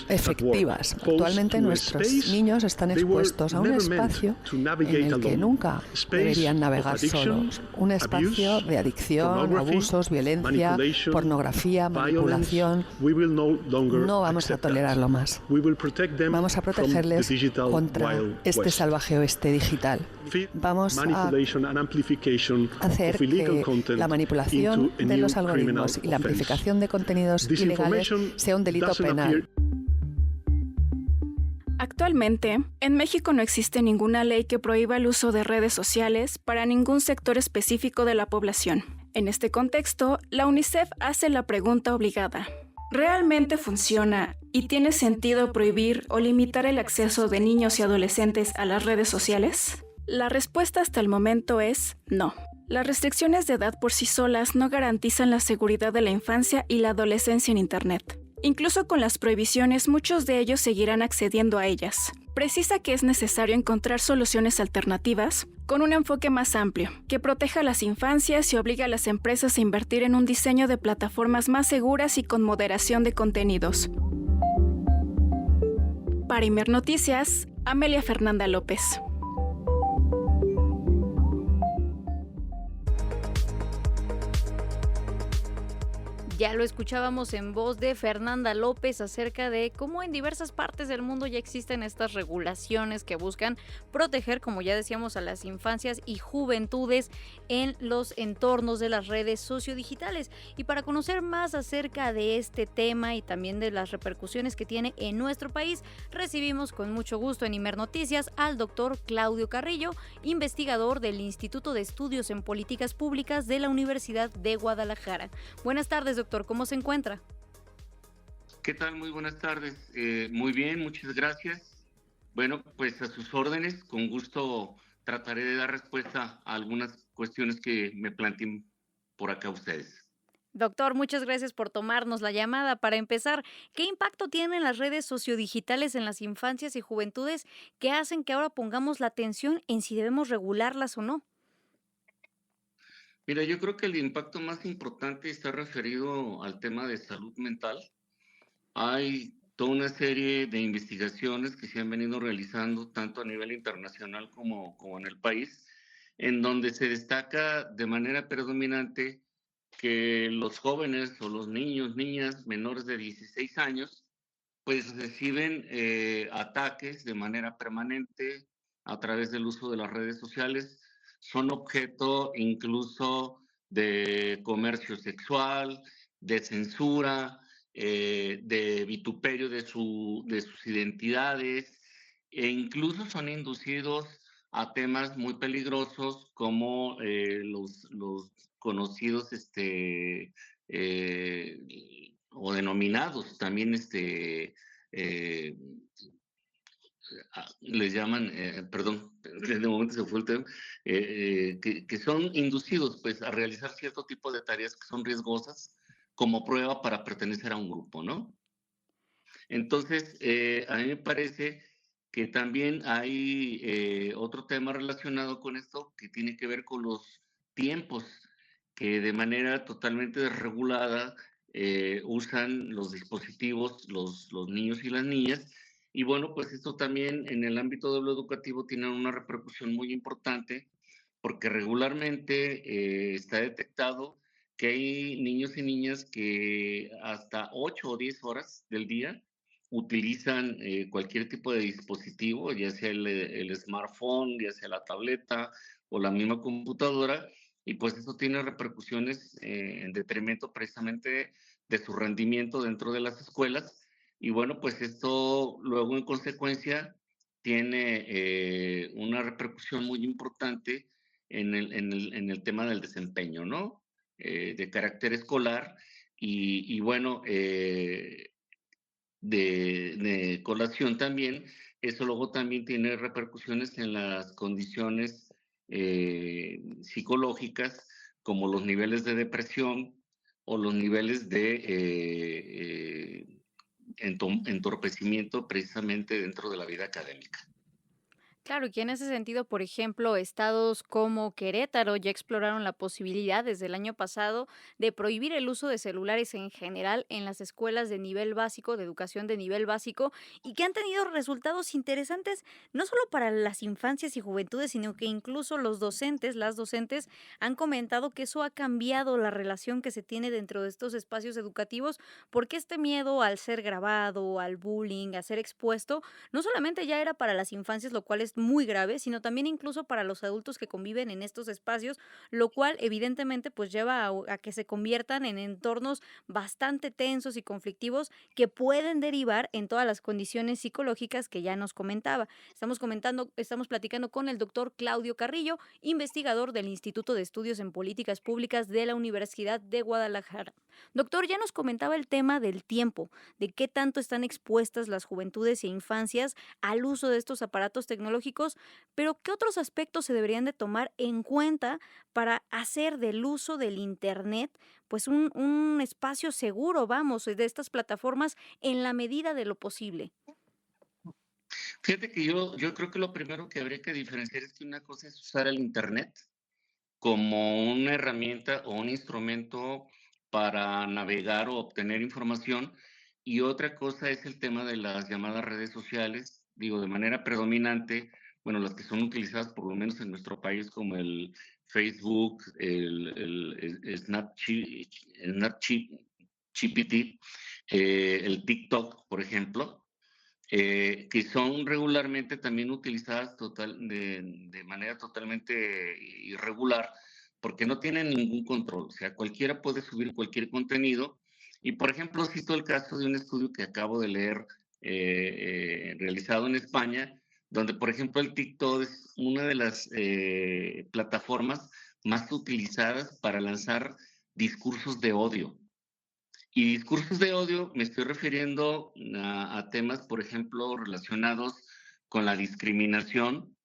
efectivas. Actualmente nuestros niños están expuestos a un espacio en el que nunca deberían navegar solos. Un espacio de adicción, abusos, violencia, pornografía, manipulación. No vamos a tolerarlo más. Vamos a protegerles contra este salvaje oeste digital. Vamos a hacer que la manipulación de los algoritmos y la amplificación de contenidos ilegales sea un delito penal. Actualmente, en México no existe ninguna ley que prohíba el uso de redes sociales para ningún sector específico de la población. En este contexto, la UNICEF hace la pregunta obligada: ¿realmente funciona y tiene sentido prohibir o limitar el acceso de niños y adolescentes a las redes sociales? La respuesta hasta el momento es no. Las restricciones de edad por sí solas no garantizan la seguridad de la infancia y la adolescencia en Internet. Incluso con las prohibiciones, muchos de ellos seguirán accediendo a ellas. Precisa que es necesario encontrar soluciones alternativas con un enfoque más amplio, que proteja a las infancias y obliga a las empresas a invertir en un diseño de plataformas más seguras y con moderación de contenidos. Para Imer Noticias, Amelia Fernanda López. Ya lo escuchábamos en voz de Fernanda López acerca de cómo en diversas partes del mundo ya existen estas regulaciones que buscan proteger, como ya decíamos, a las infancias y juventudes en los entornos de las redes sociodigitales. Y para conocer más acerca de este tema y también de las repercusiones que tiene en nuestro país, recibimos con mucho gusto en Imer Noticias al doctor Claudio Carrillo, investigador del Instituto de Estudios en Políticas Públicas de la Universidad de Guadalajara. Buenas tardes, doctor, ¿cómo se encuentra? ¿Qué tal? Muy buenas tardes. Muy bien, muchas gracias. Bueno, pues a sus órdenes, con gusto trataré de dar respuesta a algunas cuestiones que me planteen por acá ustedes. Doctor, muchas gracias por tomarnos la llamada. Para empezar, ¿qué impacto tienen las redes sociodigitales en las infancias y juventudes que hacen que ahora pongamos la atención en si debemos regularlas o no? Mira, yo creo que el impacto más importante está referido al tema de salud mental. Hay toda una serie de investigaciones que se han venido realizando tanto a nivel internacional como en el país, en donde se destaca de manera predominante que los jóvenes o los niños, niñas menores de 16 años, pues reciben ataques de manera permanente a través del uso de las redes sociales, son objeto incluso de comercio sexual, de censura, de vituperio de sus identidades, e incluso son inducidos a temas muy peligrosos como los conocidos o denominados también les llaman, perdón, en el momento se fue el tema, que son inducidos pues a realizar cierto tipo de tareas que son riesgosas como prueba para pertenecer a un grupo, ¿no? Entonces, a mí me parece que también hay otro tema relacionado con esto que tiene que ver con los tiempos que de manera totalmente desregulada usan los dispositivos, los niños y las niñas. Y bueno, pues esto también en el ámbito de lo educativo tiene una repercusión muy importante porque regularmente está detectado que hay niños y niñas que hasta 8 o 10 horas del día utilizan cualquier tipo de dispositivo, ya sea el smartphone, ya sea la tableta o la misma computadora, y pues eso tiene repercusiones en detrimento precisamente de su rendimiento dentro de las escuelas. Y bueno, pues esto luego en consecuencia tiene una repercusión muy importante en el tema del desempeño, ¿no? De carácter escolar y bueno, de colación también, eso luego también tiene repercusiones en las condiciones psicológicas, como los niveles de depresión o los niveles de entorpecimiento precisamente dentro de la vida académica. Claro, y en ese sentido, por ejemplo, estados como Querétaro ya exploraron la posibilidad desde el año pasado de prohibir el uso de celulares en general en las escuelas de nivel básico, de educación de nivel básico, y que han tenido resultados interesantes no solo para las infancias y juventudes, sino que incluso los docentes, las docentes, han comentado que eso ha cambiado la relación que se tiene dentro de estos espacios educativos, porque este miedo al ser grabado, al bullying, a ser expuesto, no solamente ya era para las infancias, lo cual es muy grave, sino también incluso para los adultos que conviven en estos espacios, lo cual evidentemente pues lleva a que se conviertan en entornos bastante tensos y conflictivos que pueden derivar en todas las condiciones psicológicas que ya nos comentaba. Estamos platicando con el doctor Claudio Carrillo, investigador del Instituto de Estudios en Políticas Públicas de la Universidad de Guadalajara. Doctor, ya nos comentaba el tema del tiempo, de qué tanto están expuestas las juventudes e infancias al uso de estos aparatos tecnológicos, pero ¿qué otros aspectos se deberían de tomar en cuenta para hacer del uso del Internet pues un espacio seguro, vamos, de estas plataformas en la medida de lo posible? Fíjate que yo creo que lo primero que habría que diferenciar es que una cosa es usar el Internet como una herramienta o un instrumento para navegar o obtener información, y otra cosa es el tema de las llamadas redes sociales, digo, de manera predominante, bueno, las que son utilizadas por lo menos en nuestro país como el Facebook, el Snapchat, GPT, el TikTok, por ejemplo, que son regularmente también utilizadas de manera totalmente irregular, porque no tienen ningún control. O sea, cualquiera puede subir cualquier contenido. Y, por ejemplo, cito el caso de un estudio que acabo de leer realizado en España, donde, por ejemplo, el TikTok es una de las plataformas más utilizadas para lanzar discursos de odio. Y discursos de odio me estoy refiriendo a temas, por ejemplo, relacionados con la discriminación,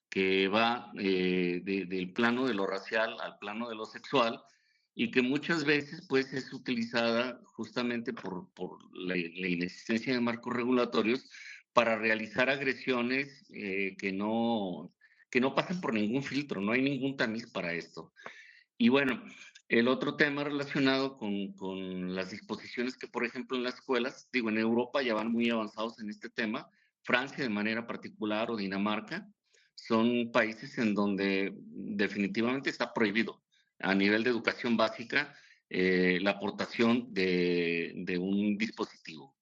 que va del plano de lo racial al plano de lo sexual, y que muchas veces pues es utilizada justamente por la inexistencia de marcos regulatorios para realizar agresiones que no pasan por ningún filtro, no hay ningún tamiz para esto. Y bueno, el otro tema relacionado con las disposiciones que, por ejemplo, en las escuelas, digo, en Europa ya van muy avanzados en este tema, Francia de manera particular o Dinamarca, son países en donde definitivamente está prohibido a nivel de educación básica la aportación de un dispositivo.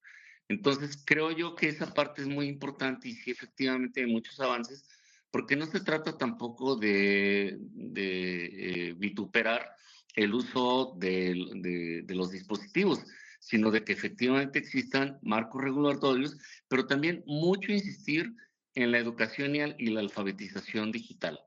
Entonces, creo yo que esa parte es muy importante y sí, efectivamente, hay muchos avances, porque no se trata tampoco de vituperar el uso de los dispositivos, sino de que efectivamente existan marcos regulatorios, pero también mucho insistir en la educación y la alfabetización digital,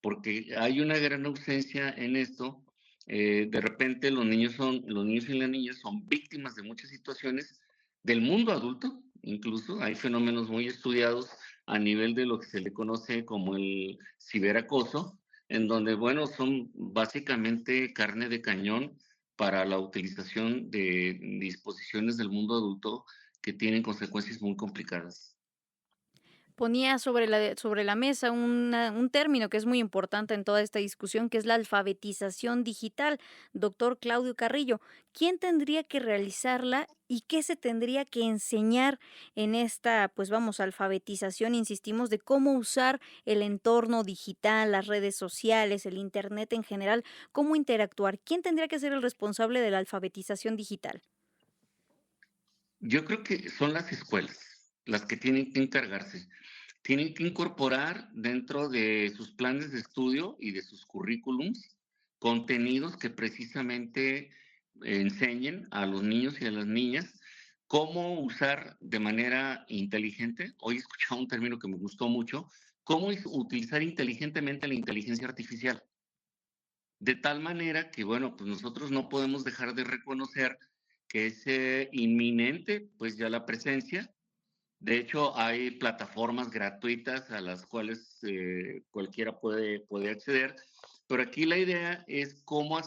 porque hay una gran ausencia en esto. De repente los niños y las niñas son víctimas de muchas situaciones del mundo adulto, incluso hay fenómenos muy estudiados a nivel de lo que se le conoce como el ciberacoso, en donde, bueno, son básicamente carne de cañón para la utilización de disposiciones del mundo adulto que tienen consecuencias muy complicadas. Ponía sobre la mesa un término que es muy importante en toda esta discusión, que es la alfabetización digital. Doctor Claudio Carrillo, ¿quién tendría que realizarla y qué se tendría que enseñar en esta, pues vamos, alfabetización, insistimos, de cómo usar el entorno digital, las redes sociales, el Internet en general, cómo interactuar? ¿Quién tendría que ser el responsable de la alfabetización digital? Yo creo que son las escuelas las que tienen que encargarse. Tienen que incorporar dentro de sus planes de estudio y de sus currículums contenidos que precisamente enseñen a los niños y a las niñas cómo usar de manera inteligente. Hoy he escuchado un término que me gustó mucho, cómo utilizar inteligentemente la inteligencia artificial. De tal manera que, bueno, pues nosotros no podemos dejar de reconocer que es inminente, pues ya la presencia. De hecho, hay plataformas gratuitas a las cuales cualquiera puede acceder, pero aquí la idea es cómo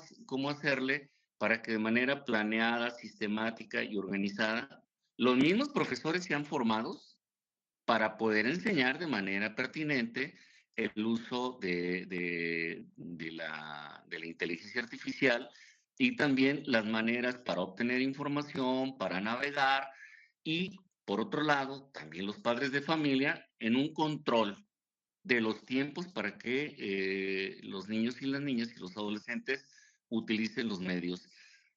hacerle para que de manera planeada, sistemática y organizada, los mismos profesores sean formados para poder enseñar de manera pertinente el uso de la inteligencia artificial y también las maneras para obtener información, para navegar y, por otro lado, también los padres de familia en un control de los tiempos para que los niños y las niñas y los adolescentes utilicen los medios.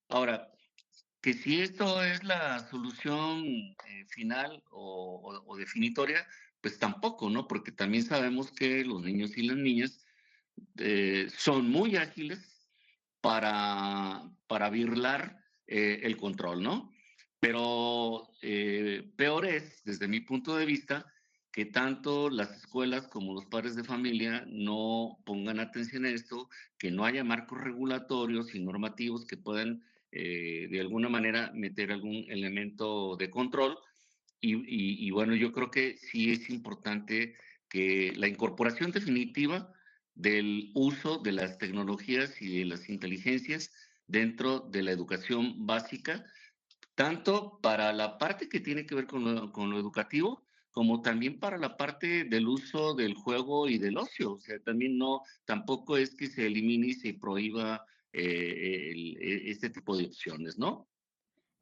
Ahora, que si esto es la solución final o definitoria, pues tampoco, ¿no? Porque también sabemos que los niños y las niñas son muy ágiles para birlar el control, ¿no? Pero peor es, desde mi punto de vista, que tanto las escuelas como los padres de familia no pongan atención a esto, que no haya marcos regulatorios y normativos que puedan de alguna manera meter algún elemento de control. Y bueno, yo creo que sí es importante que la incorporación definitiva del uso de las tecnologías y de las inteligencias dentro de la educación básica, tanto para la parte que tiene que ver con lo educativo, como también para la parte del uso del juego y del ocio. O sea, también tampoco es que se elimine y se prohíba este tipo de opciones, ¿no?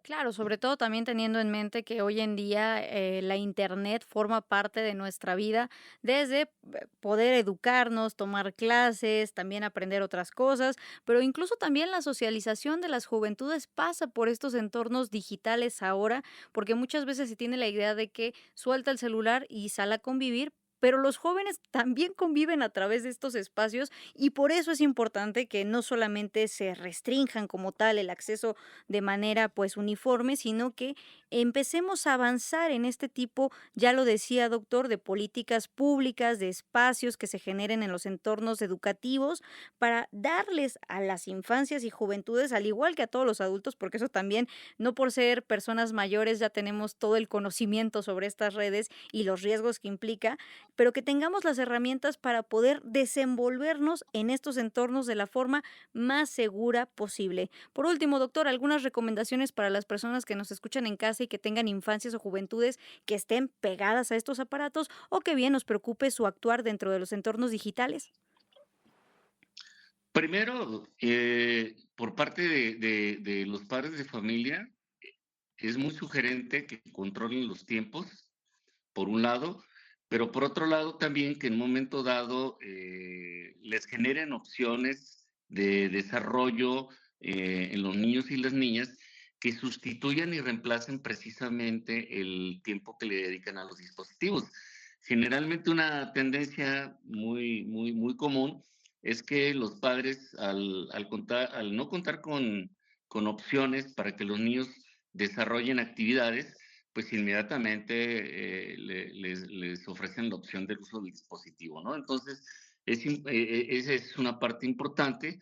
Claro, sobre todo también teniendo en mente que hoy en día la internet forma parte de nuestra vida, desde poder educarnos, tomar clases, también aprender otras cosas, pero incluso también la socialización de las juventudes pasa por estos entornos digitales ahora, porque muchas veces se tiene la idea de que suelta el celular y sale a convivir. Pero los jóvenes también conviven a través de estos espacios y por eso es importante que no solamente se restrinjan como tal el acceso de manera pues uniforme, sino que empecemos a avanzar en este tipo, ya lo decía doctor, de políticas públicas, de espacios que se generen en los entornos educativos para darles a las infancias y juventudes, al igual que a todos los adultos, porque eso también, no por ser personas mayores ya tenemos todo el conocimiento sobre estas redes y los riesgos que implica, pero que tengamos las herramientas para poder desenvolvernos en estos entornos de la forma más segura posible. Por último, doctor, algunas recomendaciones para las personas que nos escuchan en casa y que tengan infancias o juventudes que estén pegadas a estos aparatos o que bien nos preocupe su actuar dentro de los entornos digitales. Primero, por parte de los padres de familia, es muy sugerente que controlen los tiempos, por un lado, pero por otro lado también que en un momento dado les generen opciones de desarrollo en los niños y las niñas que sustituyan y reemplacen precisamente el tiempo que le dedican a los dispositivos. Generalmente una tendencia muy común es que los padres al no contar con opciones para que los niños desarrollen actividades, pues inmediatamente les ofrecen la opción del uso del dispositivo, ¿no? Entonces, esa es una parte importante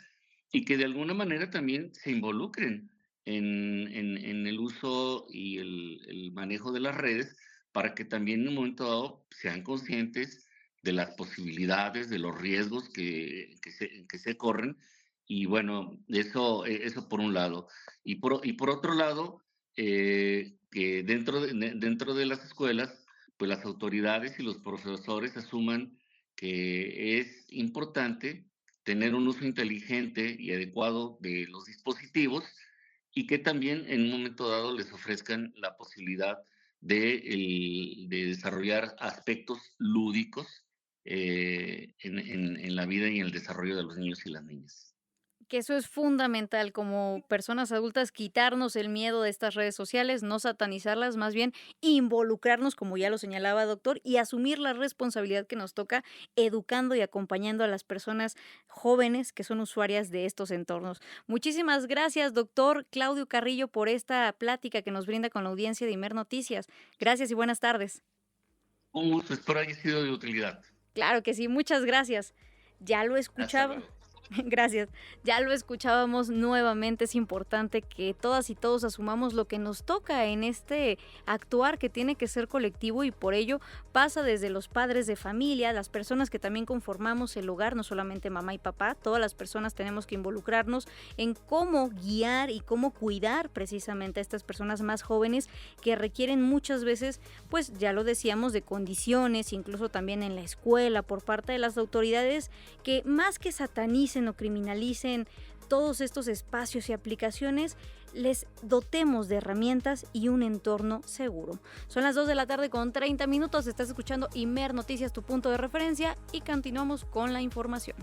y que de alguna manera también se involucren en el uso y el manejo de las redes para que también en un momento dado sean conscientes de las posibilidades, de los riesgos que se corren. Y bueno, eso por un lado. Y por otro lado, que dentro de las escuelas, pues las autoridades y los profesores asuman que es importante tener un uso inteligente y adecuado de los dispositivos y que también en un momento dado les ofrezcan la posibilidad de desarrollar aspectos lúdicos en la vida y en el desarrollo de los niños y las niñas. Que eso es fundamental como personas adultas, quitarnos el miedo de estas redes sociales, no satanizarlas, más bien involucrarnos, como ya lo señalaba doctor, y asumir la responsabilidad que nos toca educando y acompañando a las personas jóvenes que son usuarias de estos entornos. Muchísimas gracias, doctor Claudio Carrillo, por esta plática que nos brinda con la audiencia de Imer Noticias. Gracias y buenas tardes. Un gusto, espero haya sido de utilidad. Claro que sí, muchas gracias. Ya lo escuchaba. Gracias. Ya lo escuchábamos nuevamente. Es importante que todas y todos asumamos lo que nos toca en este actuar que tiene que ser colectivo y por ello pasa desde los padres de familia, las personas que también conformamos el hogar, no solamente mamá y papá, todas las personas tenemos que involucrarnos en cómo guiar y cómo cuidar precisamente a estas personas más jóvenes que requieren muchas veces, pues ya lo decíamos, de condiciones, incluso también en la escuela por parte de las autoridades que más que satanicen o criminalicen todos estos espacios y aplicaciones, les dotemos de herramientas y un entorno seguro. Son las 2 de la tarde con 30 minutos, estás escuchando Imer Noticias, tu punto de referencia, y continuamos con la información.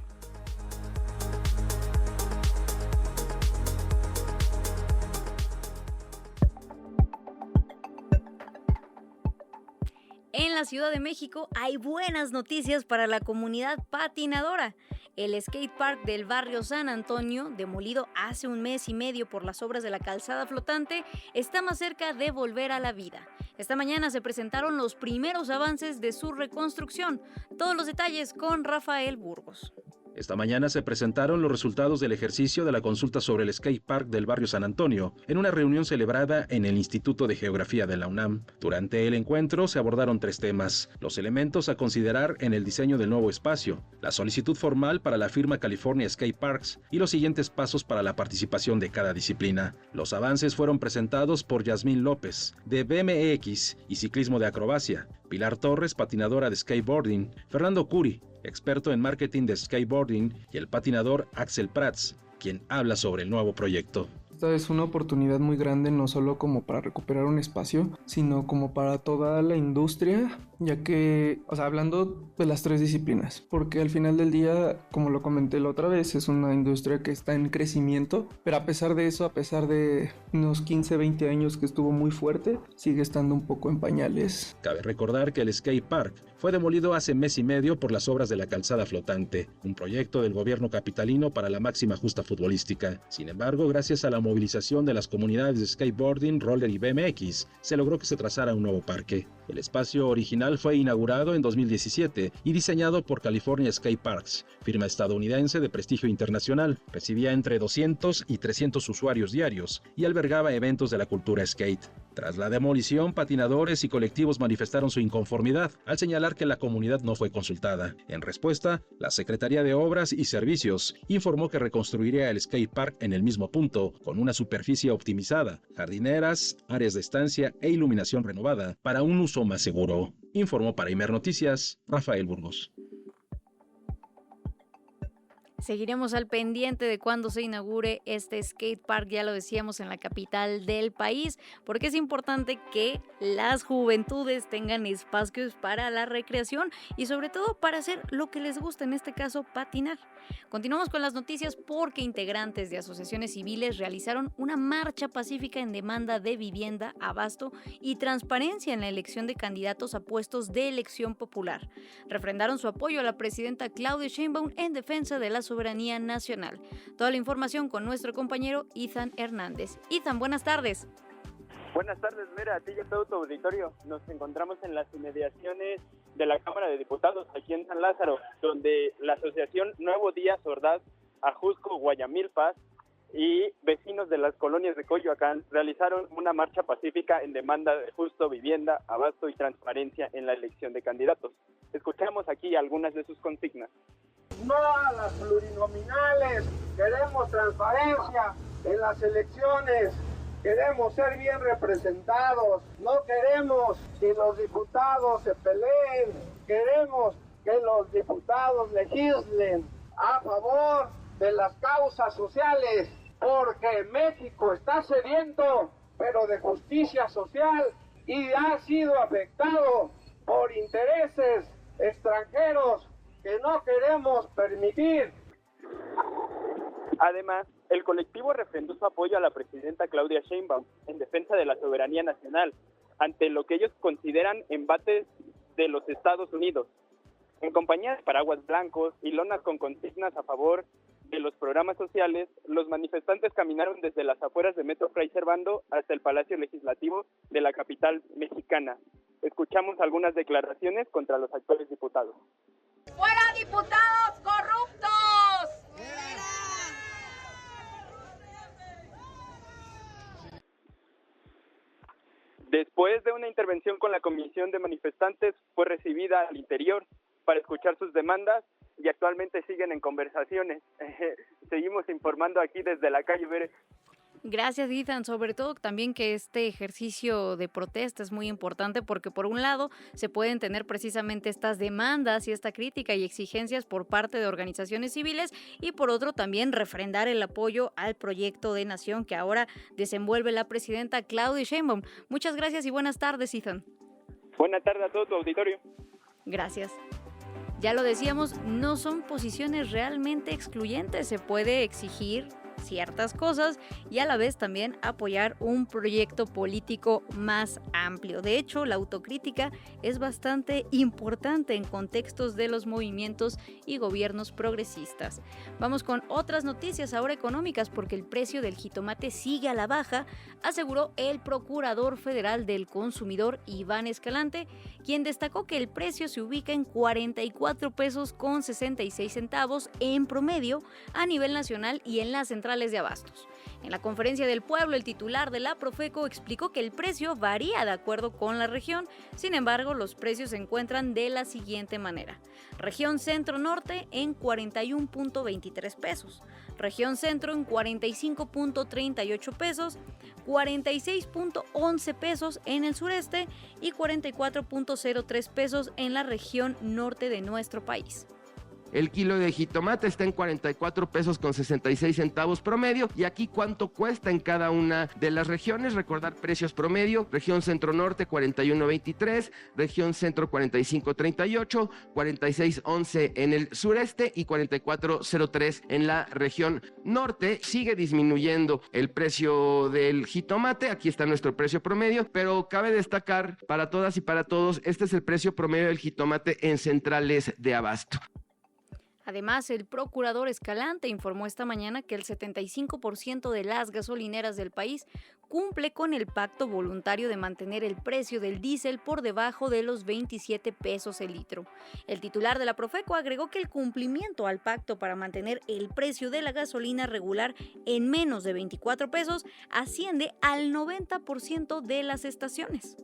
En la Ciudad de México hay buenas noticias para la comunidad patinadora. El skatepark del barrio San Antonio, demolido hace 1 mes y medio por las obras de la calzada flotante, está más cerca de volver a la vida. Esta mañana se presentaron los primeros avances de su reconstrucción. Todos los detalles con Rafael Burgos. Esta mañana se presentaron los resultados del ejercicio de la consulta sobre el skatepark del barrio San Antonio en una reunión celebrada en el Instituto de Geografía de la UNAM. Durante el encuentro se abordaron 3 temas: los elementos a considerar en el diseño del nuevo espacio, la solicitud formal para la firma California Skate Parks y los siguientes pasos para la participación de cada disciplina. Los avances fueron presentados por Yasmín López, de BMX y ciclismo de acrobacia, Pilar Torres, patinadora de skateboarding, Fernando Curi, experto en marketing de skateboarding, y el patinador Axel Prats, quien habla sobre el nuevo proyecto. esta es una oportunidad muy grande, no solo como para recuperar un espacio, sino como para toda la industria, ya que, hablando de las tres disciplinas, porque al final del día, como lo comenté la otra vez, es una industria que está en crecimiento, pero a pesar de eso, a pesar de unos 15, 20 años que estuvo muy fuerte, sigue estando un poco en pañales. Cabe recordar que el skate park fue demolido hace mes y medio por las obras de la calzada flotante, un proyecto del gobierno capitalino para la máxima justa futbolística. Sin embargo, gracias a la movilización de las comunidades de skateboarding, roller y BMX, se logró que se trazara un nuevo parque. El espacio original fue inaugurado en 2017 y diseñado por California Skate Parks, firma estadounidense de prestigio internacional. Recibía entre 200 y 300 usuarios diarios y albergaba eventos de la cultura skate. Tras la demolición, patinadores y colectivos manifestaron su inconformidad al señalar que la comunidad no fue consultada. En respuesta, la Secretaría de Obras y Servicios informó que reconstruiría el skate park en el mismo punto, con una superficie optimizada, jardineras, áreas de estancia e iluminación renovada para un uso más seguro. Informó para Imer Noticias, Rafael Burgos. Seguiremos al pendiente de cuando se inaugure este skate park, ya lo decíamos, en la capital del país, porque es importante que las juventudes tengan espacios para la recreación y sobre todo para hacer lo que les gusta, en este caso patinar. Continuamos con las noticias porque integrantes de asociaciones civiles realizaron una marcha pacífica en demanda de vivienda, abasto y transparencia en la elección de candidatos a puestos de elección popular. Refrendaron su apoyo a la presidenta Claudia Sheinbaum en defensa de la soberanía nacional. Toda la información con nuestro compañero Ethan Hernández. Ethan, buenas tardes. Buenas tardes, Mera, a ti y a todo tu auditorio. Nos encontramos en las inmediaciones de la Cámara de Diputados, aquí en San Lázaro, donde la asociación Nuevo Día Ordaz, Ajusco, Guayamilpas y vecinos de las colonias de Coyoacán realizaron una marcha pacífica en demanda de justo vivienda, abasto y transparencia en la elección de candidatos. Escuchamos aquí algunas de sus consignas. No a las plurinominales, queremos transparencia en las elecciones, queremos ser bien representados, no queremos que los diputados se peleen, queremos que los diputados legislen a favor de las causas sociales, porque México está sediento, pero de justicia social, y ha sido afectado por intereses extranjeros que no queremos permitir. Además, el colectivo refrendó su apoyo a la presidenta Claudia Sheinbaum en defensa de la soberanía nacional, ante lo que ellos consideran embates de los Estados Unidos. En compañía de paraguas blancos y lonas con consignas a favor de los programas sociales, los manifestantes caminaron desde las afueras de Metro Fray Servando hasta el Palacio Legislativo de la capital mexicana. Escuchamos algunas declaraciones contra los actuales diputados. ¡Fuera diputados corruptos! Después de una intervención con la comisión de manifestantes, fue recibida al interior para escuchar sus demandas y actualmente siguen en conversaciones. Seguimos informando aquí desde la calle Bere. Gracias, Ethan. Sobre todo también que este ejercicio de protesta es muy importante porque por un lado se pueden tener precisamente estas demandas y esta crítica y exigencias por parte de organizaciones civiles y por otro también refrendar el apoyo al proyecto de nación que ahora desenvuelve la presidenta Claudia Sheinbaum. Muchas gracias y buenas tardes, Ethan. Buenas tardes a todo tu auditorio. Gracias. Ya lo decíamos, no son posiciones realmente excluyentes, se puede exigir ciertas cosas y a la vez también apoyar un proyecto político más amplio. De hecho, la autocrítica es bastante importante en contextos de los movimientos y gobiernos progresistas. Vamos con otras noticias ahora económicas porque el precio del jitomate sigue a la baja, aseguró el Procurador Federal del Consumidor, Iván Escalante, quien destacó que el precio se ubica en 44 pesos con 66 centavos en promedio a nivel nacional y en las centrales de abastos. En la conferencia del pueblo, el titular de la Profeco explicó que el precio varía de acuerdo con la región, sin embargo, los precios se encuentran de la siguiente manera. Región Centro-Norte en 41.23 pesos, Región Centro en 45.38 pesos, 46.11 pesos en el sureste y 44.03 pesos en la región norte de nuestro país. El kilo de jitomate está en 44 pesos con 66 centavos promedio. Y aquí cuánto cuesta en cada una de las regiones. Recordar precios promedio: región centro norte 41.23, región centro 45.38, 46.11 en el sureste y 44.03 en la región norte. Sigue disminuyendo el precio del jitomate. Aquí está nuestro precio promedio, pero cabe destacar para todas y para todos, este es el precio promedio del jitomate en centrales de abasto. Además, el procurador Escalante informó esta mañana que el 75% de las gasolineras del país cumple con el pacto voluntario de mantener el precio del diésel por debajo de los 27 pesos el litro. El titular de la Profeco agregó que el cumplimiento al pacto para mantener el precio de la gasolina regular en menos de 24 pesos asciende al 90% de las estaciones.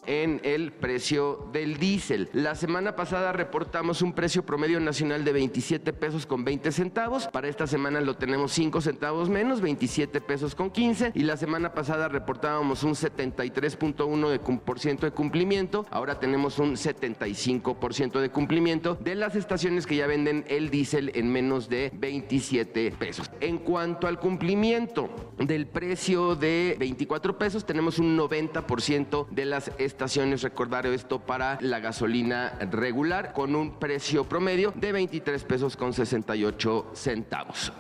En el precio del diésel. La semana pasada reportamos un precio promedio nacional de 27 pesos con 20 centavos. Para esta semana lo tenemos 5 centavos menos, 27 pesos con 15. Y la semana pasada reportábamos un 73.1% de cumplimiento. Ahora tenemos un 75% de cumplimiento de las estaciones que ya venden el diésel en menos de 27 pesos. En cuanto al cumplimiento del precio de 24 pesos, tenemos un 90% de las estaciones. Recordar esto para la gasolina regular con un precio promedio de 23 pesos con 68 centavos.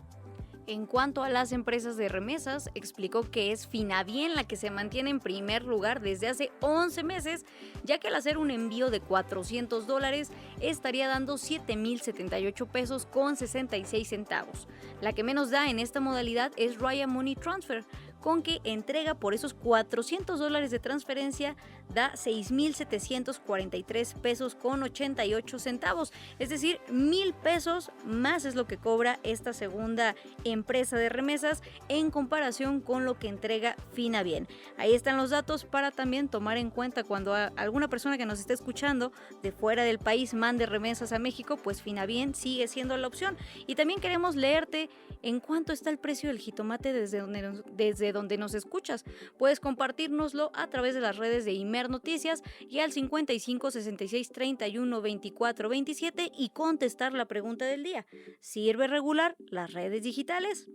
En cuanto a las empresas de remesas, explicó que es Finavién la que se mantiene en primer lugar desde hace 11 meses, ya que al hacer un envío de $400 estaría dando 7.078 pesos con 66 centavos. La que menos da en esta modalidad es Raya Money Transfer, con que entrega por esos $400 de transferencia da 6.743 pesos con 88 centavos, es decir, 1,000 pesos más es lo que cobra esta segunda empresa de remesas en comparación con lo que entrega Finavién. Ahí están los datos para también tomar en cuenta cuando alguna persona que nos esté escuchando de fuera del país mande remesas a México, pues Finavién sigue siendo la opción. Y también queremos leerte en cuánto está el precio del jitomate desde donde nos escuchas. Puedes compartirnoslo a través de las redes de Imer Noticias y al 55 66 31 24 27 y contestar la pregunta del día: ¿sirve regular las redes digitales?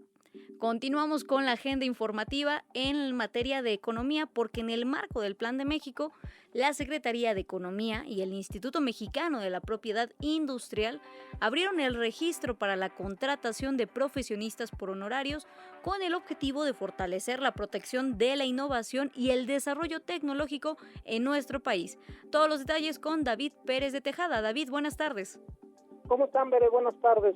Continuamos con la agenda informativa en materia de economía, porque en el marco del Plan de México, la Secretaría de Economía y el Instituto Mexicano de la Propiedad Industrial abrieron el registro para la contratación de profesionistas por honorarios con el objetivo de fortalecer la protección de la innovación y el desarrollo tecnológico en nuestro país. Todos los detalles con David Pérez de Tejada. David, buenas tardes. ¿Cómo están, Bere? Buenas tardes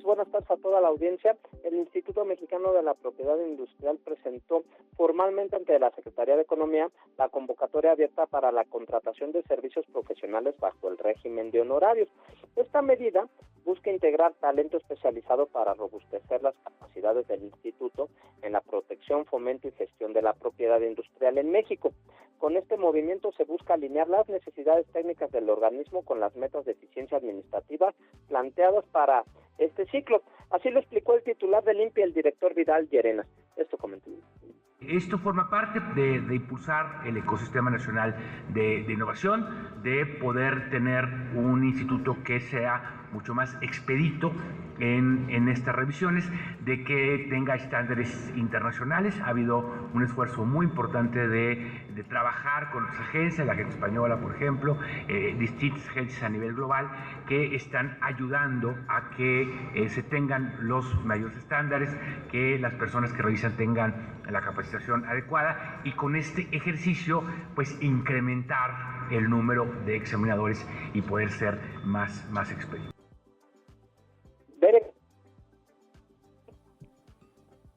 a toda la audiencia. El Instituto Mexicano de la Propiedad Industrial presentó formalmente ante la Secretaría de Economía la convocatoria abierta para la contratación de servicios profesionales bajo el régimen de honorarios. Esta medida busca integrar talento especializado para robustecer las capacidades del instituto en la protección, fomento y gestión de la propiedad industrial en México. Con este movimiento se busca alinear las necesidades técnicas del organismo con las metas de eficiencia administrativa planteadas para este ciclo. Así lo explicó el titular del INPI, el director Vidal Llerenas. Esto comentó. Esto forma parte de impulsar el ecosistema nacional de innovación, de poder tener un instituto que sea mucho más expedito en estas revisiones, de que tenga estándares internacionales. Ha habido un esfuerzo muy importante de trabajar con las agencias, la agencia española, por ejemplo, distintas agencias a nivel global que están ayudando a que se tengan los mayores estándares, que las personas que revisan tengan la capacitación adecuada y con este ejercicio pues incrementar el número de examinadores y poder ser más expeditos.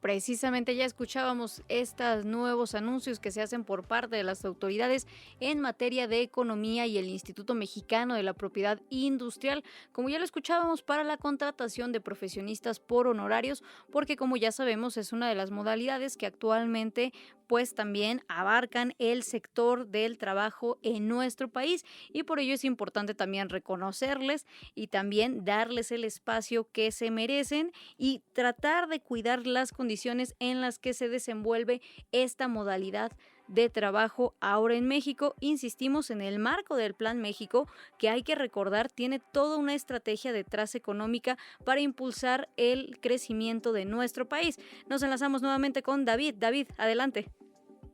Precisamente ya escuchábamos estos nuevos anuncios que se hacen por parte de las autoridades en materia de economía y el Instituto Mexicano de la Propiedad Industrial, como ya lo escuchábamos, para la contratación de profesionistas por honorarios, porque como ya sabemos es una de las modalidades que actualmente pues también abarcan el sector del trabajo en nuestro país, y por ello es importante también reconocerles y también darles el espacio que se merecen y tratar de cuidar las condiciones en las que se desenvuelve esta modalidad de trabajo ahora en México. Insistimos en el marco del Plan México, que hay que recordar tiene toda una estrategia detrás económica para impulsar el crecimiento de nuestro país. Nos enlazamos nuevamente con David. David, adelante.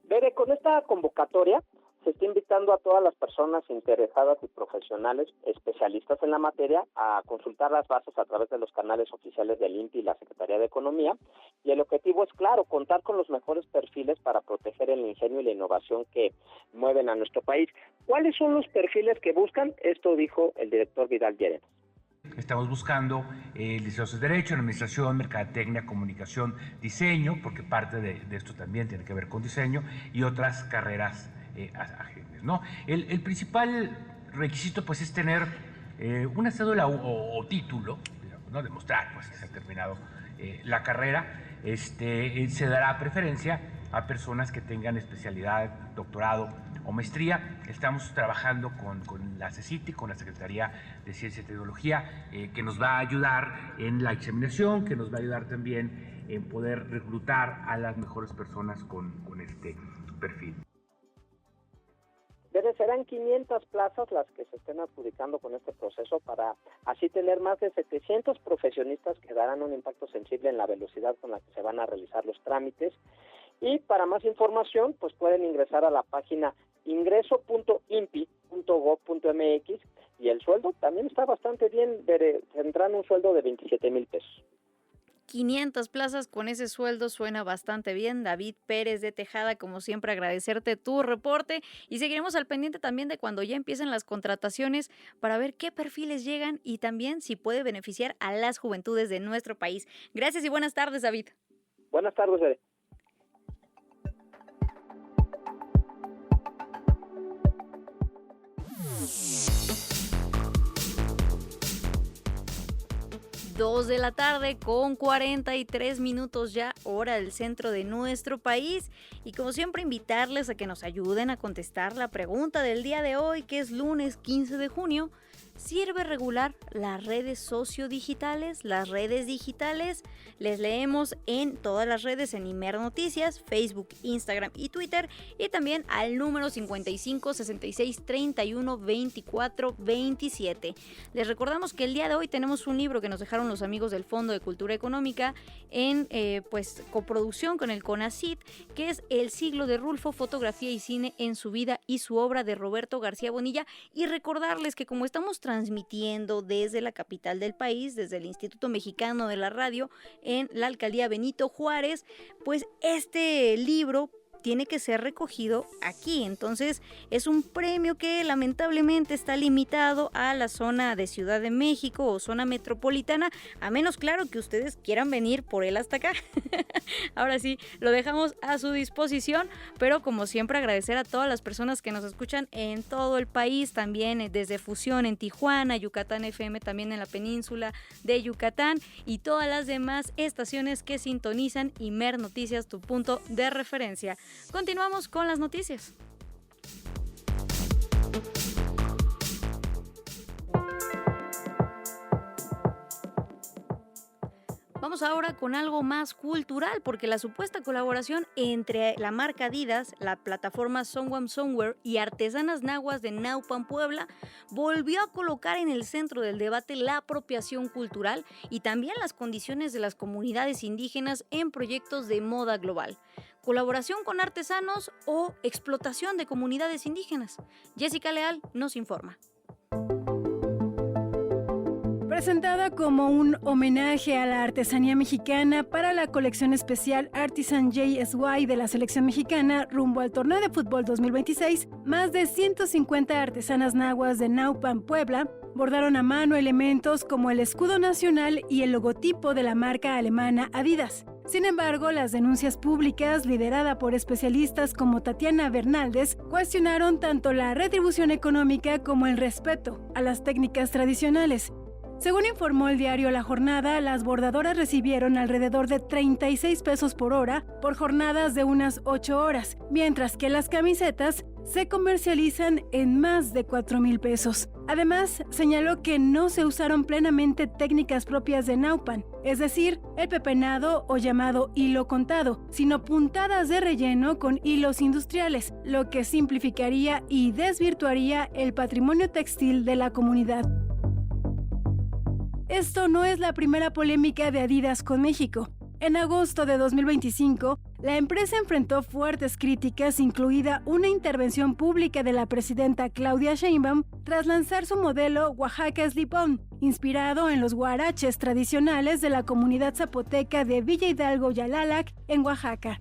Bere, con esta convocatoria se está invitando a todas las personas interesadas y profesionales especialistas en la materia a consultar las bases a través de los canales oficiales del INPI y la Secretaría de Economía, y el objetivo es, claro, contar con los mejores perfiles para proteger el ingenio y la innovación que mueven a nuestro país. ¿Cuáles son los perfiles que buscan? Esto dijo el director Vidal Llerenas. Estamos buscando licenciados de Derecho, en Administración, Mercadotecnia, Comunicación, Diseño, porque parte de esto también tiene que ver con diseño, y otras carreras afines, ¿no? El principal requisito pues es tener una cédula o título, digamos, ¿no? Demostrar pues que se ha terminado la carrera. Se dará preferencia a personas que tengan especialidad, doctorado o maestría. Estamos trabajando con la CECITI, con la Secretaría de Ciencia y Tecnología, que nos va a ayudar en la examinación, que nos va a ayudar también en poder reclutar a las mejores personas con este perfil. Serán 500 plazas las que se estén adjudicando con este proceso para así tener más de 700 profesionistas que darán un impacto sensible en la velocidad con la que se van a realizar los trámites. Y para más información, pues pueden ingresar a la página ingreso.inpi.gov.mx, y el sueldo también está bastante bien, tendrán un sueldo de 27,000 pesos. 500 plazas con ese sueldo suena bastante bien. David Pérez de Tejada, como siempre, agradecerte tu reporte, y seguiremos al pendiente también de cuando ya empiecen las contrataciones para ver qué perfiles llegan y también si puede beneficiar a las juventudes de nuestro país. Gracias y buenas tardes, David. Buenas tardes, Bere. Dos de la tarde con 43 minutos ya, hora del centro de nuestro país, y como siempre invitarles a que nos ayuden a contestar la pregunta del día de hoy, que es lunes 15 de junio. ¿Sirve regular las redes sociodigitales, las redes digitales? Les leemos en todas las redes, en Imer Noticias, Facebook, Instagram y Twitter, y también al número 55 66 31 24 27. Les recordamos que el día de hoy tenemos un libro que nos dejaron los amigos del Fondo de Cultura Económica en coproducción con el CONACYT, que es El siglo de Rulfo, fotografía y cine en su vida y su obra, de Roberto García Bonilla. Y recordarles que como estamos transmitiendo desde la capital del país, desde el Instituto Mexicano de la Radio en la Alcaldía Benito Juárez, pues este libro tiene que ser recogido aquí. Entonces es un premio que lamentablemente está limitado a la zona de Ciudad de México o zona metropolitana, a menos, claro, que ustedes quieran venir por él hasta acá. Ahora sí, lo dejamos a su disposición, pero como siempre agradecer a todas las personas que nos escuchan en todo el país, también desde Fusión en Tijuana, Yucatán FM también en la península de Yucatán, y todas las demás estaciones que sintonizan Imer Noticias, tu punto de referencia. Continuamos con las noticias. Vamos ahora con algo más cultural, porque la supuesta colaboración entre la marca Adidas, la plataforma Someone Somewhere y artesanas nahuas de Naupan, Puebla, volvió a colocar en el centro del debate la apropiación cultural y también las condiciones de las comunidades indígenas en proyectos de moda global. ¿Colaboración con artesanos o explotación de comunidades indígenas? Jessica Leal nos informa. Presentada como un homenaje a la artesanía mexicana para la colección especial Artisan JSY de la selección mexicana rumbo al torneo de fútbol 2026, más de 150 artesanas nahuas de Naupan, Puebla, bordaron a mano elementos como el escudo nacional y el logotipo de la marca alemana Adidas. Sin embargo, las denuncias públicas, liderada por especialistas como Tatiana Bernaldez, cuestionaron tanto la retribución económica como el respeto a las técnicas tradicionales. Según informó el diario La Jornada, las bordadoras recibieron alrededor de 36 pesos por hora por jornadas de unas 8 horas, mientras que las camisetas se comercializan en más de 4,000 pesos. Además, señaló que no se usaron plenamente técnicas propias de Naupan, es decir, el pepenado o llamado hilo contado, sino puntadas de relleno con hilos industriales, lo que simplificaría y desvirtuaría el patrimonio textil de la comunidad. Esto no es la primera polémica de Adidas con México. En agosto de 2025, la empresa enfrentó fuertes críticas, incluida una intervención pública de la presidenta Claudia Sheinbaum tras lanzar su modelo Oaxaca Slip-On, inspirado en los huaraches tradicionales de la comunidad zapoteca de Villa Hidalgo y Alalac, en Oaxaca.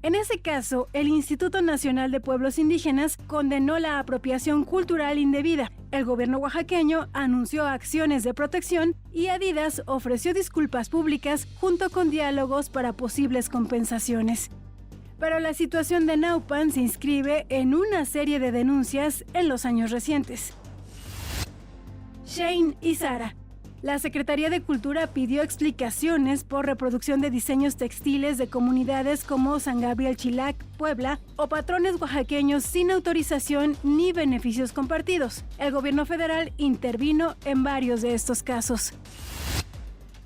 En ese caso, el Instituto Nacional de Pueblos Indígenas condenó la apropiación cultural indebida. El gobierno oaxaqueño anunció acciones de protección y Adidas ofreció disculpas públicas junto con diálogos para posibles compensaciones. Pero la situación de Naupan se inscribe en una serie de denuncias en los años recientes. Shane y Sara. La Secretaría de Cultura pidió explicaciones por reproducción de diseños textiles de comunidades como San Gabriel Chilac, Puebla, o patrones oaxaqueños sin autorización ni beneficios compartidos. El gobierno federal intervino en varios de estos casos.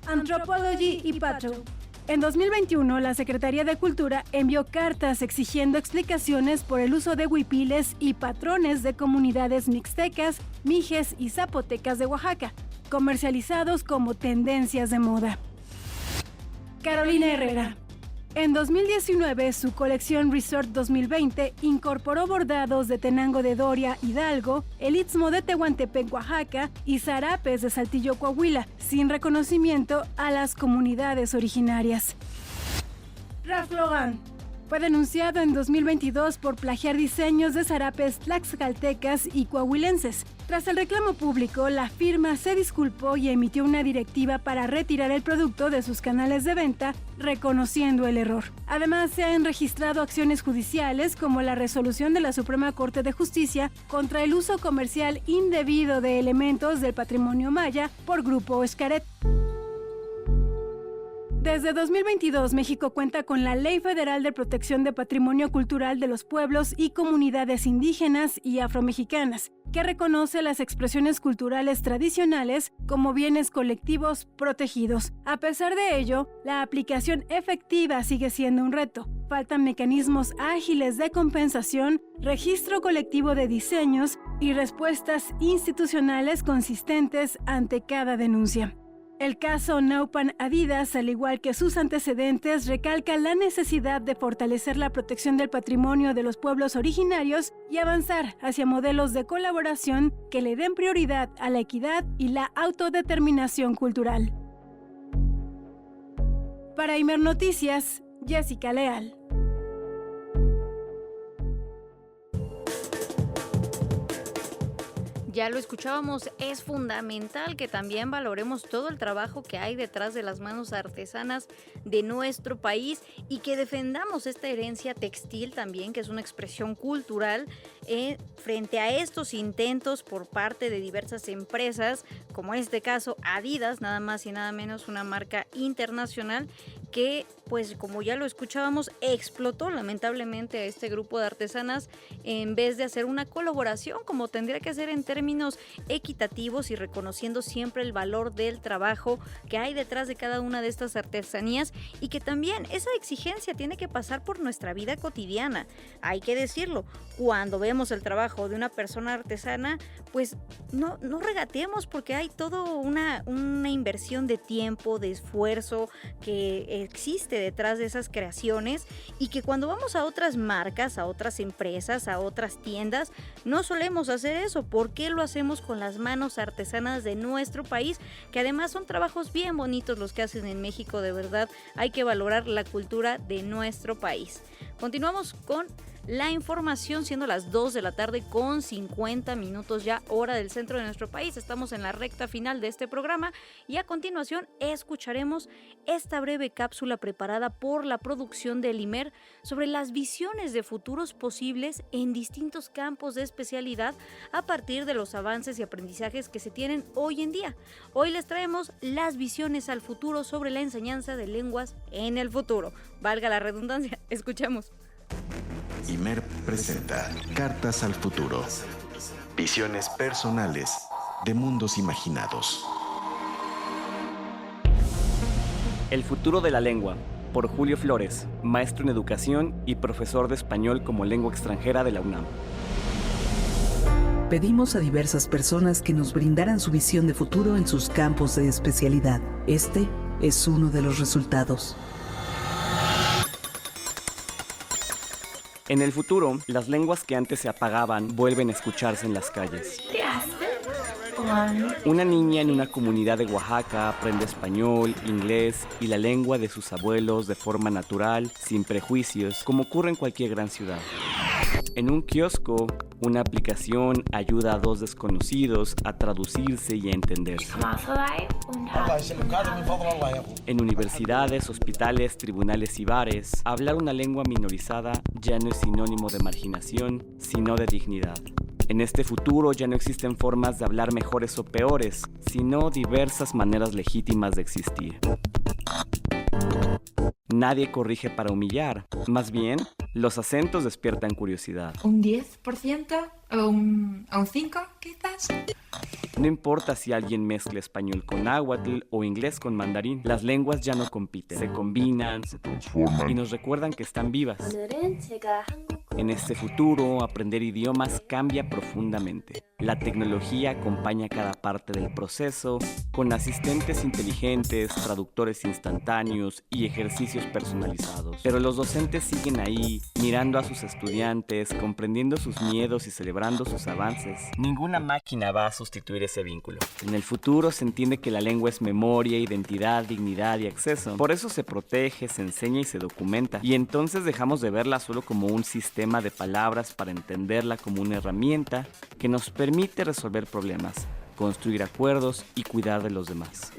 Anthropology y Patrol. En 2021, la Secretaría de Cultura envió cartas exigiendo explicaciones por el uso de huipiles y patrones de comunidades mixtecas, mijes y zapotecas de Oaxaca, comercializados como tendencias de moda. Carolina Herrera. En 2019, su colección Resort 2020 incorporó bordados de Tenango de Doria, Hidalgo, el Istmo de Tehuantepec, Oaxaca, y zarapes de Saltillo, Coahuila, sin reconocimiento a las comunidades originarias. Ralph Lauren fue denunciado en 2022 por plagiar diseños de zarapes tlaxcaltecas y coahuilenses. Tras el reclamo público, la firma se disculpó y emitió una directiva para retirar el producto de sus canales de venta, reconociendo el error. Además, se han registrado acciones judiciales como la resolución de la Suprema Corte de Justicia contra el uso comercial indebido de elementos del patrimonio maya por Grupo Xcaret. Desde 2022, México cuenta con la Ley Federal de Protección de Patrimonio Cultural de los Pueblos y Comunidades Indígenas y Afromexicanas, que reconoce las expresiones culturales tradicionales como bienes colectivos protegidos. A pesar de ello, la aplicación efectiva sigue siendo un reto. Faltan mecanismos ágiles de compensación, registro colectivo de diseños y respuestas institucionales consistentes ante cada denuncia. El caso Naupan Adidas, al igual que sus antecedentes, recalca la necesidad de fortalecer la protección del patrimonio de los pueblos originarios y avanzar hacia modelos de colaboración que le den prioridad a la equidad y la autodeterminación cultural. Para Imer Noticias, Jessica Leal. Ya lo escuchábamos, es fundamental que también valoremos todo el trabajo que hay detrás de las manos artesanas de nuestro país y que defendamos esta herencia textil también, que es una expresión cultural, frente a estos intentos por parte de diversas empresas, como en este caso Adidas, nada más y nada menos una marca internacional que, pues como ya lo escuchábamos, explotó lamentablemente a este grupo de artesanas en vez de hacer una colaboración como tendría que ser en términos equitativos y reconociendo siempre el valor del trabajo que hay detrás de cada una de estas artesanías y que también esa exigencia tiene que pasar por nuestra vida cotidiana. Hay que decirlo, cuando vemos el trabajo de una persona artesana, pues no regateemos porque hay toda una inversión de tiempo, de esfuerzo que existe detrás de esas creaciones y que cuando vamos a otras marcas, a otras empresas, a otras tiendas, no solemos hacer eso. ¿Por qué lo hacemos con las manos artesanas de nuestro país? Que además son trabajos bien bonitos los que hacen en México, de verdad. Hay que valorar la cultura de nuestro país. Continuamos con la información, siendo las 2 de la tarde con 50 minutos ya, hora del centro de nuestro país. Estamos en la recta final de este programa y a continuación escucharemos esta breve cápsula preparada por la producción del IMER sobre las visiones de futuros posibles en distintos campos de especialidad a partir de los avances y aprendizajes que se tienen hoy en día. Hoy les traemos las visiones al futuro sobre la enseñanza de lenguas en el futuro. Valga la redundancia, escuchemos. IMER presenta Cartas al Futuro. Visiones personales de mundos imaginados. El futuro de la lengua, por Julio Flores, maestro en educación y profesor de español como lengua extranjera de la UNAM. Pedimos a diversas personas que nos brindaran su visión de futuro en sus campos de especialidad. Este es uno de los resultados. En el futuro, las lenguas que antes se apagaban vuelven a escucharse en las calles. Una niña en una comunidad de Oaxaca aprende español, inglés y la lengua de sus abuelos de forma natural, sin prejuicios, como ocurre en cualquier gran ciudad. En un kiosco, una aplicación ayuda a dos desconocidos a traducirse y a entenderse. En universidades, hospitales, tribunales y bares, hablar una lengua minorizada ya no es sinónimo de marginación, sino de dignidad. En este futuro ya no existen formas de hablar mejores o peores, sino diversas maneras legítimas de existir. Nadie corrige para humillar, más bien, los acentos despiertan curiosidad. ¿Un 10%? ¿O un 5% quizás? No importa si alguien mezcla español con náhuatl o inglés con mandarín, las lenguas ya no compiten, se combinan, se transforman y nos recuerdan que están vivas. En este futuro, aprender idiomas cambia profundamente. La tecnología acompaña cada parte del proceso con asistentes inteligentes, traductores instantáneos y ejercicios personalizados. Pero los docentes siguen ahí, mirando a sus estudiantes, comprendiendo sus miedos y celebrando sus avances. Ninguna máquina va a sustituir ese vínculo. En el futuro se entiende que la lengua es memoria, identidad, dignidad y acceso. Por eso se protege, se enseña y se documenta. Y entonces dejamos de verla solo como un sistema de palabras para entenderla como una herramienta que nos permite resolver problemas, construir acuerdos y cuidar de los demás.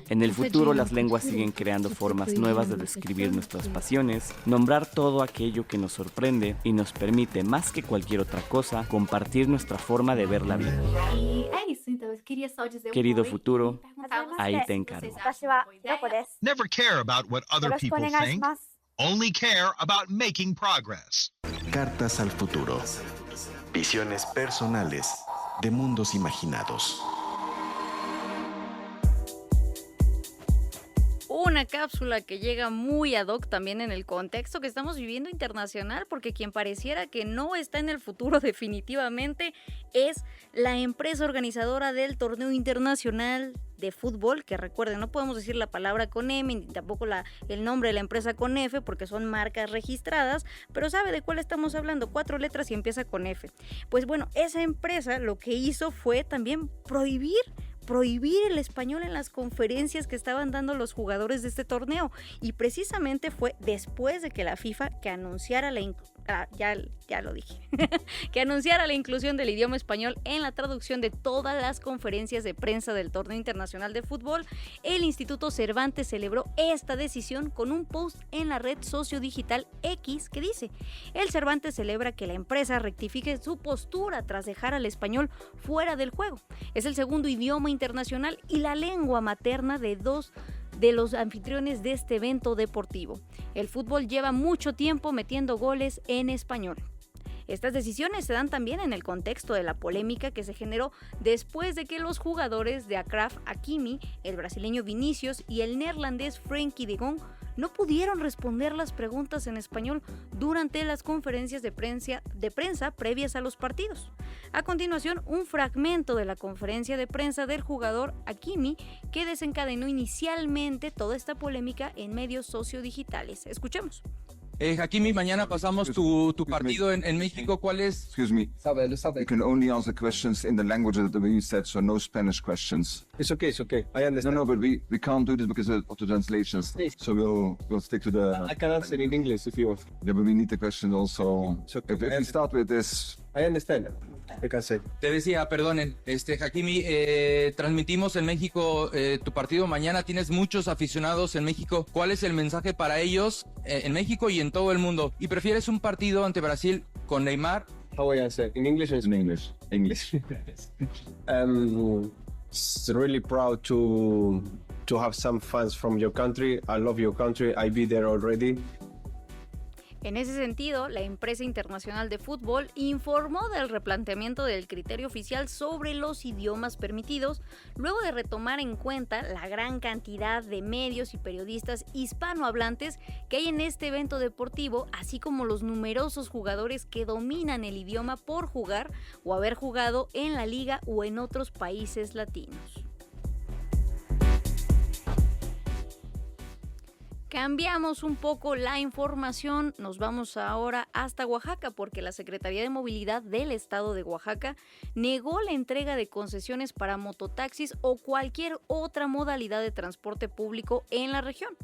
En el futuro, las lenguas siguen creando formas nuevas de describir nuestras pasiones, nombrar todo aquello que nos sorprende y nos permite, más que cualquier otra cosa, compartir nuestra forma de ver la vida. Querido futuro, ahí te encargo. Never care about what other people think. Only care about making progress. Cartas al Futuro. Visiones personales de mundos imaginados. Una cápsula que llega muy ad hoc también en el contexto que estamos viviendo internacional, porque quien pareciera que no está en el futuro definitivamente es la empresa organizadora del torneo internacional de fútbol, que recuerden, no podemos decir la palabra con M ni tampoco el nombre de la empresa con F porque son marcas registradas, pero sabe de cuál estamos hablando, 4 letras y empieza con F. Pues bueno, esa empresa lo que hizo fue también prohibir el español en las conferencias que estaban dando los jugadores de este torneo, y precisamente fue después de que la FIFA que anunciara que anunciara la inclusión del idioma español en la traducción de todas las conferencias de prensa del torneo internacional de fútbol. El Instituto Cervantes celebró esta decisión con un post en la red sociodigital X que dice: el Cervantes celebra que la empresa rectifique su postura tras dejar al español fuera del juego. Es el segundo idioma internacional y la lengua materna de dos de los anfitriones de este evento deportivo. El fútbol lleva mucho tiempo metiendo goles en español. Estas decisiones se dan también en el contexto de la polémica que se generó después de que los jugadores de Achraf Hakimi, el brasileño Vinicius y el neerlandés Frenkie de Jong no pudieron responder las preguntas en español durante las conferencias de prensa previas a los partidos. A continuación, un fragmento de la conferencia de prensa del jugador Hakimi que desencadenó inicialmente toda esta polémica en medios sociodigitales. Escuchemos. Hakimi, mañana pasamos tu partido en México. ¿Cuál es? Excuse me. You can only answer questions in the language that we said, so no Spanish questions. It's okay. I understand. No, but we can't do this because of the translations. So we'll stick to the... I can answer in English if you want. Yeah, but we need the questions also. Okay. If we start with this... I understand. Te decía, perdonen, Hakimi, transmitimos en México tu partido mañana. Tienes muchos aficionados en México. ¿Cuál es el mensaje para ellos en México y en todo el mundo? ¿Y prefieres un partido ante Brasil con Neymar? How would I say? In English? In English. It's really proud to have some fans from your country. I love your country. I've been there already. En ese sentido, la empresa internacional de fútbol informó del replanteamiento del criterio oficial sobre los idiomas permitidos, luego de retomar en cuenta la gran cantidad de medios y periodistas hispanohablantes que hay en este evento deportivo, así como los numerosos jugadores que dominan el idioma por jugar o haber jugado en la liga o en otros países latinos. Cambiamos un poco la información, nos vamos ahora hasta Oaxaca porque la Secretaría de Movilidad del Estado de Oaxaca negó la entrega de concesiones para mototaxis o cualquier otra modalidad de transporte público en la región.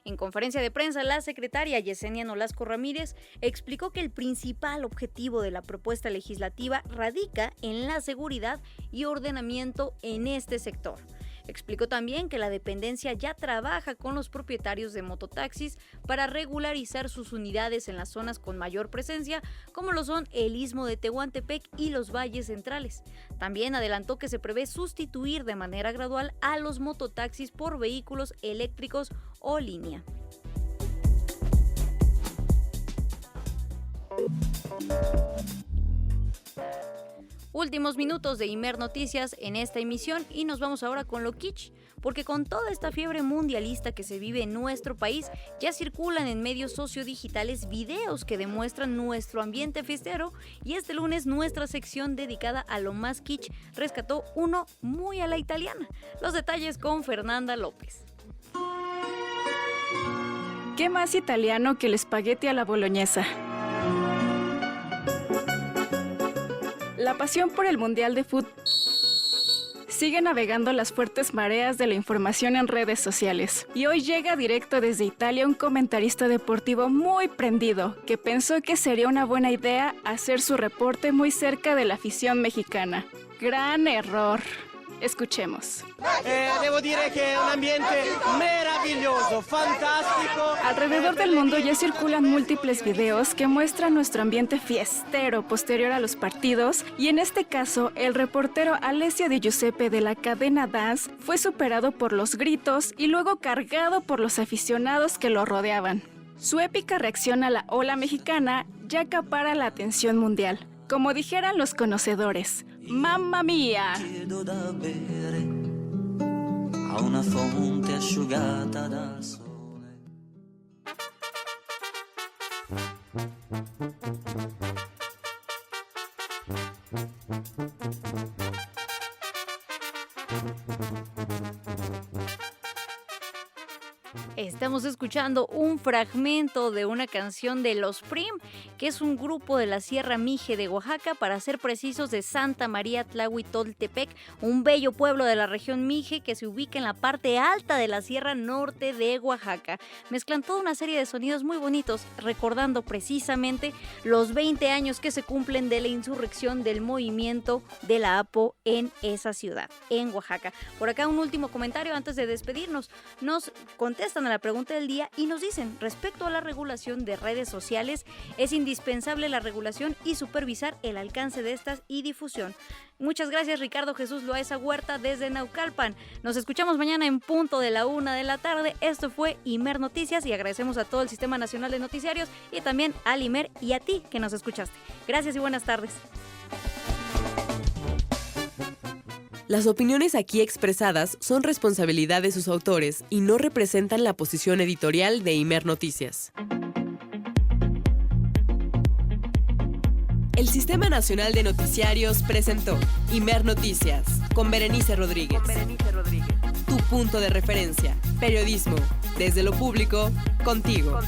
En conferencia de prensa, la secretaria Yesenia Nolasco Ramírez explicó que el principal objetivo de la propuesta legislativa radica en la seguridad y ordenamiento en este sector. Explicó también que la dependencia ya trabaja con los propietarios de mototaxis para regularizar sus unidades en las zonas con mayor presencia, como lo son el Istmo de Tehuantepec y los valles centrales. También adelantó que se prevé sustituir de manera gradual a los mototaxis por vehículos eléctricos o línea. Últimos minutos de Imer Noticias en esta emisión y nos vamos ahora con lo kitsch, porque con toda esta fiebre mundialista que se vive en nuestro país, ya circulan en medios sociodigitales videos que demuestran nuestro ambiente fiestero y este lunes nuestra sección dedicada a lo más kitsch rescató uno muy a la italiana. Los detalles con Fernanda López. ¿Qué más italiano que el espagueti a la boloñesa? La pasión por el Mundial de Fútbol sigue navegando las fuertes mareas de la información en redes sociales. Y hoy llega directo desde Italia un comentarista deportivo muy prendido que pensó que sería una buena idea hacer su reporte muy cerca de la afición mexicana. ¡Gran error! Escuchemos. Devo dire que es un ambiente maravilloso, fantástico. Alrededor del mundo ya circulan múltiples videos que muestran nuestro ambiente fiestero posterior a los partidos y en este caso el reportero Alessio Di Giuseppe de la cadena Dance fue superado por los gritos y luego cargado por los aficionados que lo rodeaban. Su épica reacción a la ola mexicana ya acapara la atención mundial. Como dijeran los conocedores, ¡mamma mía! A una fonte asciugata dal sole. Estamos escuchando un fragmento de una canción de Los Prim, que es un grupo de la Sierra Mije de Oaxaca, para ser precisos de Santa María Tlahuitoltepec, un bello pueblo de la región Mije que se ubica en la parte alta de la Sierra Norte de Oaxaca. Mezclan toda una serie de sonidos muy bonitos, recordando precisamente los 20 años que se cumplen de la insurrección del movimiento de la APO en esa ciudad, en Oaxaca. Por acá un último comentario antes de despedirnos. Nos contestan a la pregunta del día y nos dicen: respecto a la regulación de redes sociales, es indispensable la regulación y supervisar el alcance de estas y difusión. Muchas gracias, Ricardo Jesús Loaiza Huerta desde Naucalpan. Nos escuchamos mañana en punto de la 1 de la tarde. Esto fue Imer Noticias y agradecemos a todo el Sistema Nacional de Noticiarios y también al Imer y a ti que nos escuchaste. Gracias y buenas tardes. Las opiniones aquí expresadas son responsabilidad de sus autores y no representan la posición editorial de Imer Noticias. El Sistema Nacional de Noticiarios presentó Imer Noticias con Berenice Rodríguez. Tu punto de referencia. Periodismo. Desde lo público, contigo.